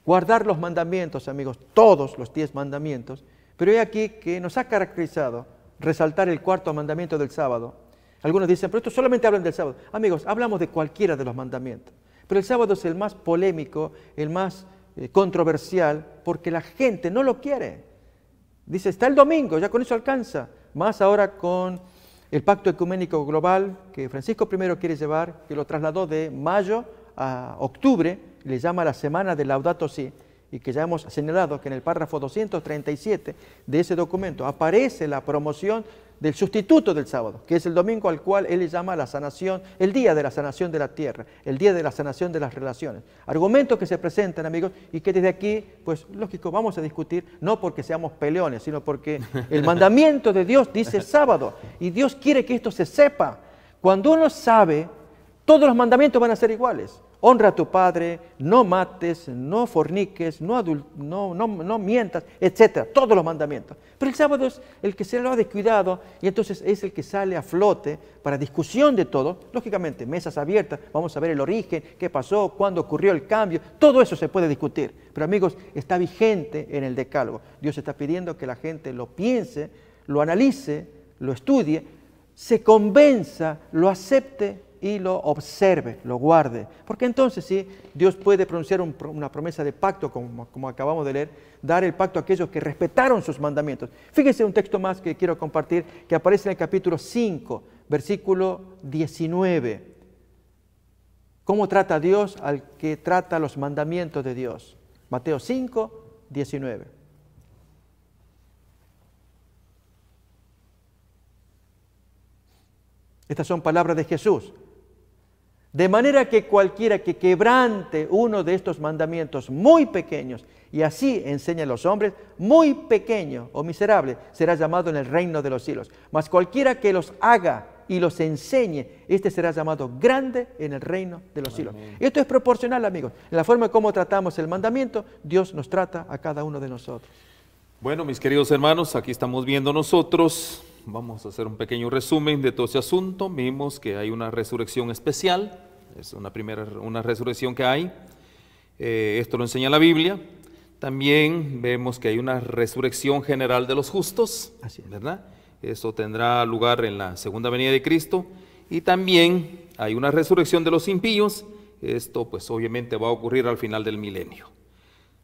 Guardar los mandamientos, amigos, todos los 10 mandamientos. Pero he aquí que nos ha caracterizado resaltar el cuarto mandamiento del sábado. Algunos dicen, pero esto solamente hablan del sábado. Amigos, hablamos de cualquiera de los mandamientos. Pero el sábado es el más polémico, el más controversial, porque la gente no lo quiere. Dice, está el domingo, ya con eso alcanza. Más ahora con el Pacto Ecuménico Global que Francisco I quiere llevar, que lo trasladó de mayo a octubre, le llama la Semana de Laudato Si, y que ya hemos señalado que en el párrafo 237 de ese documento aparece la promoción del sustituto del sábado, que es el domingo, al cual él le llama la sanación, el día de la sanación de la tierra, el día de la sanación de las relaciones. Argumentos que se presentan, amigos, y que desde aquí, pues lógico, vamos a discutir, no porque seamos peleones, sino porque el mandamiento de Dios dice sábado, y Dios quiere que esto se sepa. Cuando uno sabe, todos los mandamientos van a ser iguales. Honra a tu padre, no mates, no forniques, no mientas, etc. Todos los mandamientos. Pero el sábado es el que se lo ha descuidado y entonces es el que sale a flote para discusión de todo. Lógicamente, mesas abiertas, vamos a ver el origen, qué pasó, cuándo ocurrió el cambio. Todo eso se puede discutir. Pero amigos, está vigente en el decálogo. Dios está pidiendo que la gente lo piense, lo analice, lo estudie, se convenza, lo acepte y lo observe, lo guarde. Porque entonces sí, Dios puede pronunciar una promesa de pacto, como acabamos de leer, dar el pacto a aquellos que respetaron sus mandamientos. Fíjense un texto más que quiero compartir, que aparece en el capítulo 5, versículo 19. ¿Cómo trata Dios al que trata los mandamientos de Dios? Mateo 5, 19. Estas son palabras de Jesús. De manera que cualquiera que quebrante uno de estos mandamientos muy pequeños, y así enseña a los hombres, muy pequeño o miserable, será llamado en el reino de los cielos. Mas cualquiera que los haga y los enseñe, este será llamado grande en el reino de los cielos. Amén. Esto es proporcional, amigos. En la forma como tratamos el mandamiento, Dios nos trata a cada uno de nosotros. Bueno, mis queridos hermanos, aquí estamos viendo nosotros. Vamos a hacer un pequeño resumen de todo este asunto. Vimos que hay una resurrección especial, es una resurrección que hay. Esto lo enseña la Biblia. También vemos que hay una resurrección general de los justos, ¿verdad? Eso tendrá lugar en la segunda venida de Cristo. Y también hay una resurrección de los impíos. Esto pues obviamente va a ocurrir al final del milenio.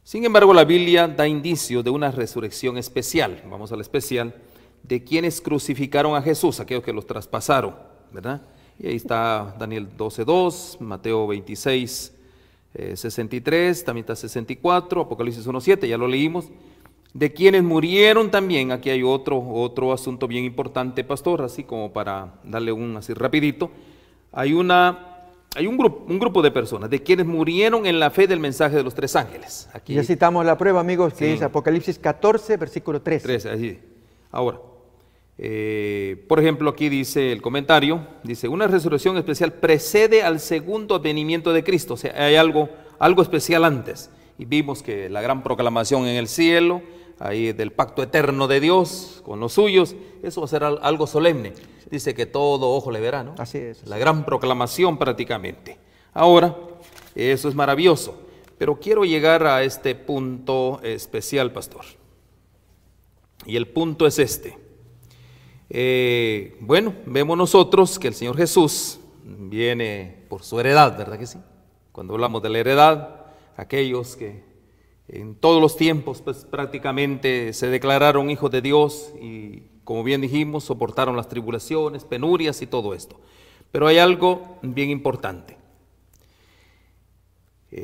Sin embargo, la Biblia da indicios de una resurrección especial. Vamos a la especial, de quienes crucificaron a Jesús, aquellos que los traspasaron, ¿verdad? Y ahí está Daniel 12:2, Mateo 26, 63, también está 64, Apocalipsis 1:7, ya lo leímos. De quienes murieron también, aquí hay otro asunto bien importante, pastor, así como para darle así rapidito. Hay un grupo de personas, de quienes murieron en la fe del mensaje de los 3 ángeles. Aquí ya citamos la prueba, amigos, que es Apocalipsis 14, versículo 13. 13, allí. Ahora, por ejemplo, aquí dice el comentario, dice, una resurrección especial precede al segundo advenimiento de Cristo. O sea, hay algo especial antes. Y vimos que la gran proclamación en el cielo, ahí del pacto eterno de Dios con los suyos, eso va a ser algo solemne. Dice que todo ojo le verá, ¿no? Así es. La gran proclamación prácticamente. Ahora, eso es maravilloso. Pero quiero llegar a este punto especial, pastor. Y el punto es este. Bueno, vemos nosotros que el Señor Jesús viene por su heredad, ¿verdad que sí? Cuando hablamos de la heredad, aquellos que en todos los tiempos pues prácticamente se declararon hijos de Dios y, como bien dijimos, soportaron las tribulaciones, penurias y todo esto. Pero hay algo bien importante.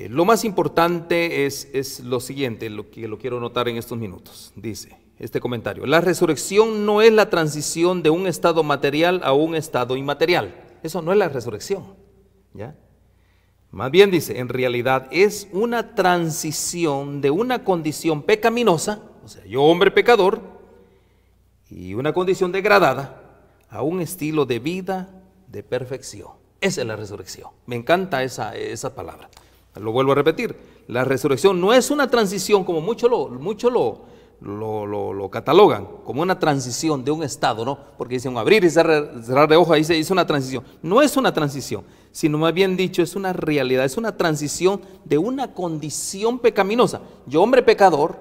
Lo más importante es lo siguiente, lo que lo quiero notar en estos minutos. Dice este comentario: la resurrección no es la transición de un estado material a un estado inmaterial. Eso no es la resurrección, ¿ya? Más bien dice, en realidad es una transición de una condición pecaminosa, o sea, yo hombre pecador, y una condición degradada, a un estilo de vida de perfección. Esa es la resurrección. Me encanta esa palabra. Lo vuelvo a repetir. La resurrección no es una transición como muchos lo catalogan, como una transición de un estado, ¿no? Porque dicen abrir y cerrar de ojos, ahí se dice una transición. No es una transición, sino más bien dicho, es una realidad, es una transición de una condición pecaminosa. Yo, hombre pecador,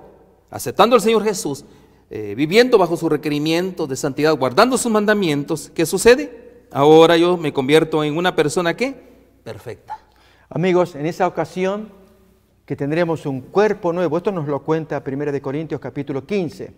aceptando al Señor Jesús, viviendo bajo sus requerimientos de santidad, guardando sus mandamientos, ¿qué sucede? Ahora yo me convierto en una persona, ¿qué? Perfecta. Amigos, en esa ocasión que tendremos un cuerpo nuevo, esto nos lo cuenta 1 Corintios capítulo 15,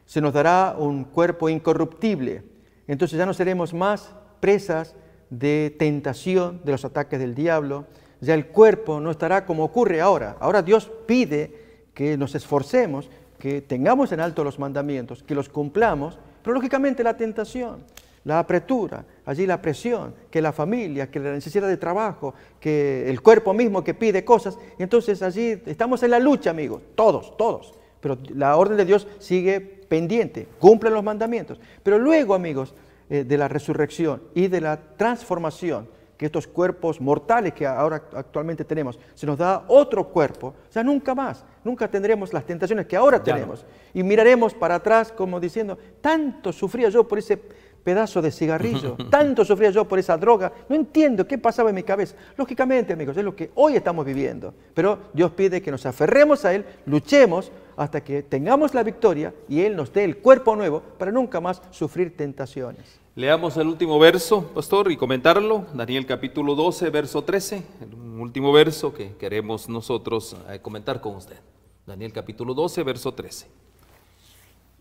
se nos dará un cuerpo incorruptible, entonces ya no seremos más presas de tentación, de los ataques del diablo, ya el cuerpo no estará como ocurre ahora. Ahora Dios pide que nos esforcemos, que tengamos en alto los mandamientos, que los cumplamos, pero lógicamente la tentación, la apretura, allí la presión, que la familia, que la necesidad de trabajo, que el cuerpo mismo que pide cosas, y entonces allí estamos en la lucha, amigos, todos, pero la orden de Dios sigue pendiente, cumplen los mandamientos, pero luego, amigos, de la resurrección y de la transformación, que estos cuerpos mortales que ahora actualmente tenemos, se nos da otro cuerpo, ya nunca tendremos las tentaciones que ahora tenemos, y miraremos para atrás como diciendo, tanto sufría yo por ese pedazo de cigarrillo, tanto sufría yo por esa droga, no entiendo qué pasaba en mi cabeza. Lógicamente, amigos, es lo que hoy estamos viviendo, pero Dios pide que nos aferremos a Él, luchemos hasta que tengamos la victoria y Él nos dé el cuerpo nuevo para nunca más sufrir tentaciones. Leamos el último verso, pastor, y comentarlo, Daniel capítulo 12, verso 13, el último verso que queremos nosotros comentar con usted. Daniel capítulo 12, verso 13.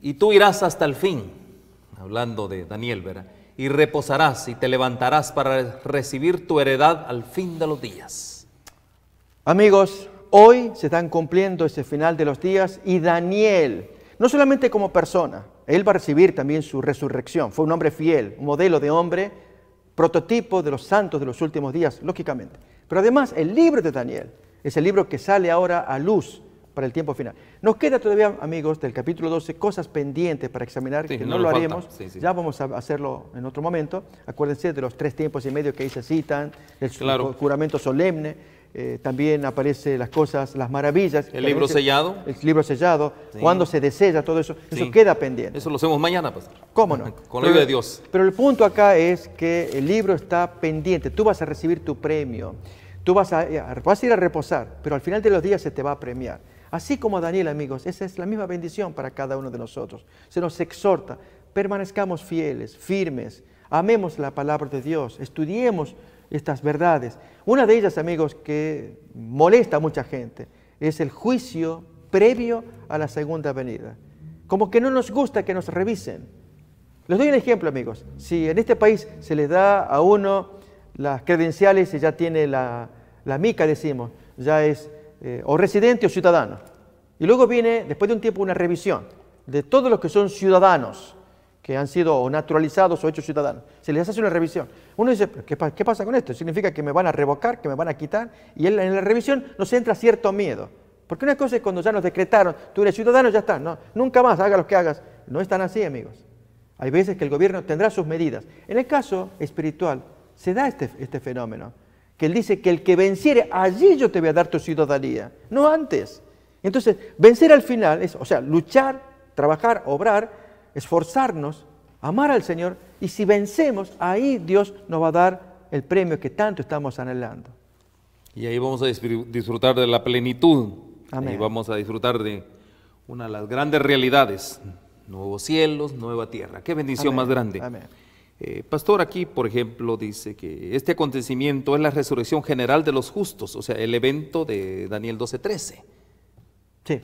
Y tú irás hasta el fin, hablando de Daniel, ¿verdad? Y reposarás y te levantarás para recibir tu heredad al fin de los días. Amigos, hoy se están cumpliendo ese final de los días y Daniel, no solamente como persona, él va a recibir también su resurrección. Fue un hombre fiel, un modelo de hombre, prototipo de los santos de los últimos días, lógicamente. Pero además, el libro de Daniel es el libro que sale ahora a luz para el tiempo final. Nos queda todavía, amigos, del capítulo 12, cosas pendientes para examinar, sí, que no lo haremos, ya vamos a hacerlo en otro momento. Acuérdense de los 3 tiempos y medio que ahí se citan, el juramento solemne, también aparece las cosas, las maravillas. El libro sellado. El libro sellado, cuando se desella todo eso, eso queda pendiente. Eso lo hacemos mañana, pastor. ¿Cómo no? Con la ayuda de Dios. Pero el punto acá es que el libro está pendiente, tú vas a recibir tu premio, tú vas a ir a reposar, pero al final de los días se te va a premiar. Así como Daniel, amigos, esa es la misma bendición para cada uno de nosotros. Se nos exhorta, permanezcamos fieles, firmes, amemos la palabra de Dios, estudiemos estas verdades. Una de ellas, amigos, que molesta a mucha gente, es el juicio previo a la segunda venida. Como que no nos gusta que nos revisen. Les doy un ejemplo, amigos. Si en este país se le da a uno las credenciales y ya tiene la mica, decimos, ya es o residente o ciudadano. Y luego viene, después de un tiempo, una revisión de todos los que son ciudadanos, que han sido o naturalizados o hechos ciudadanos. Se les hace una revisión. Uno dice, ¿qué pasa con esto? ¿Significa que me van a revocar, que me van a quitar? Y en la revisión nos entra cierto miedo. Porque una cosa es cuando ya nos decretaron, tú eres ciudadano, ya está, no, nunca más, haga lo que hagas. No es tan así, amigos. Hay veces que el gobierno tendrá sus medidas. En el caso espiritual, se da este fenómeno, que él dice que el que venciere, allí yo te voy a dar tu ciudadanía, no antes. Entonces, vencer al final es, o sea, luchar, trabajar, obrar, esforzarnos, amar al Señor, y si vencemos, ahí Dios nos va a dar el premio que tanto estamos anhelando. Y ahí vamos a disfrutar de la plenitud. Amén. Y vamos a disfrutar de una de las grandes realidades, nuevos cielos, nueva tierra. Qué bendición más grande. Amén. Pastor, aquí, por ejemplo, dice que este acontecimiento es la resurrección general de los justos, o sea, el evento de Daniel 12:13. Sí.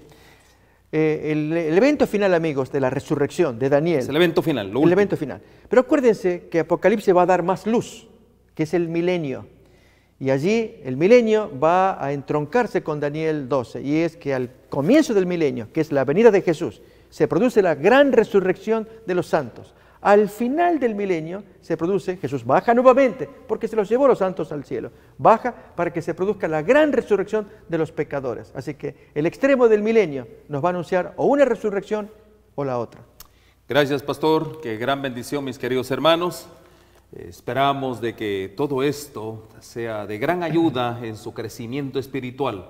El evento final, amigos, de la resurrección de Daniel. Es el evento final, lo último. El evento final. Pero acuérdense que Apocalipsis va a dar más luz, que es el milenio. Y allí el milenio va a entroncarse con Daniel 12. Y es que al comienzo del milenio, que es la venida de Jesús, se produce la gran resurrección de los santos. Al final del milenio se produce, Jesús baja nuevamente, porque se los llevó los santos al cielo. Baja para que se produzca la gran resurrección de los pecadores. Así que el extremo del milenio nos va a anunciar o una resurrección o la otra. Gracias, pastor. Qué gran bendición, mis queridos hermanos. Esperamos de que todo esto sea de gran ayuda en su crecimiento espiritual,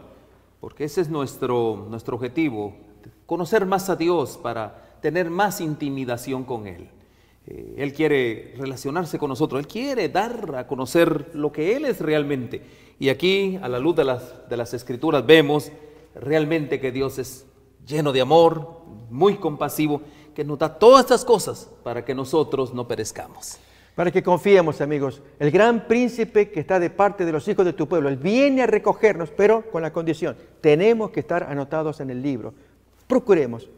porque ese es nuestro objetivo, conocer más a Dios para tener más intimidación con Él. Él quiere relacionarse con nosotros, Él quiere dar a conocer lo que Él es realmente. Y aquí, a la luz de las Escrituras, vemos realmente que Dios es lleno de amor, muy compasivo, que nos da todas estas cosas para que nosotros no perezcamos. Para que confiemos, amigos, el gran príncipe que está de parte de los hijos de tu pueblo, Él viene a recogernos, pero con la condición, tenemos que estar anotados en el libro. Procuremos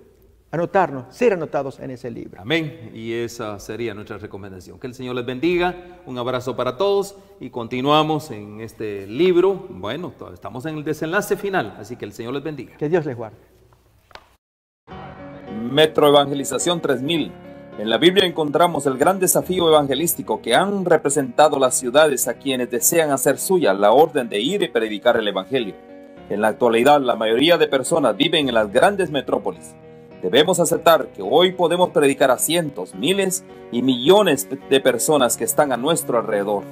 anotarnos, ser anotados en ese libro. Amén. Y esa sería nuestra recomendación. Que el Señor les bendiga. Un abrazo para todos y continuamos en este libro. Bueno, estamos en el desenlace final, así que el Señor les bendiga. Que Dios les guarde. Metro Evangelización 3000. En la Biblia encontramos el gran desafío evangelístico que han representado las ciudades a quienes desean hacer suya la orden de ir y predicar el Evangelio. En la actualidad, la mayoría de personas viven en las grandes metrópolis. Debemos aceptar que hoy podemos predicar a cientos, miles y millones de personas que están a nuestro alrededor.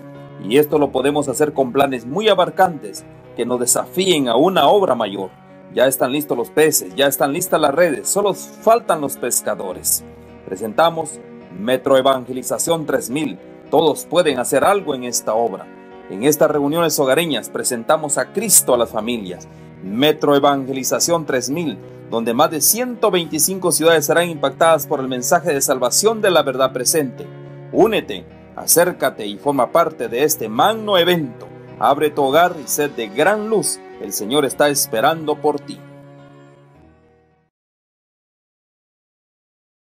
Y esto lo podemos hacer con planes muy abarcantes que nos desafíen a una obra mayor. Ya están listos los peces, ya están listas las redes, solo faltan los pescadores. Presentamos Metro Evangelización 3000. Todos pueden hacer algo en esta obra. En estas reuniones hogareñas presentamos a Cristo a las familias. Metro Evangelización 3000, donde más de 125 ciudades serán impactadas por el mensaje de salvación de la verdad presente. Únete, acércate y forma parte de este magno evento. Abre tu hogar y sed de gran luz. El Señor está esperando por ti.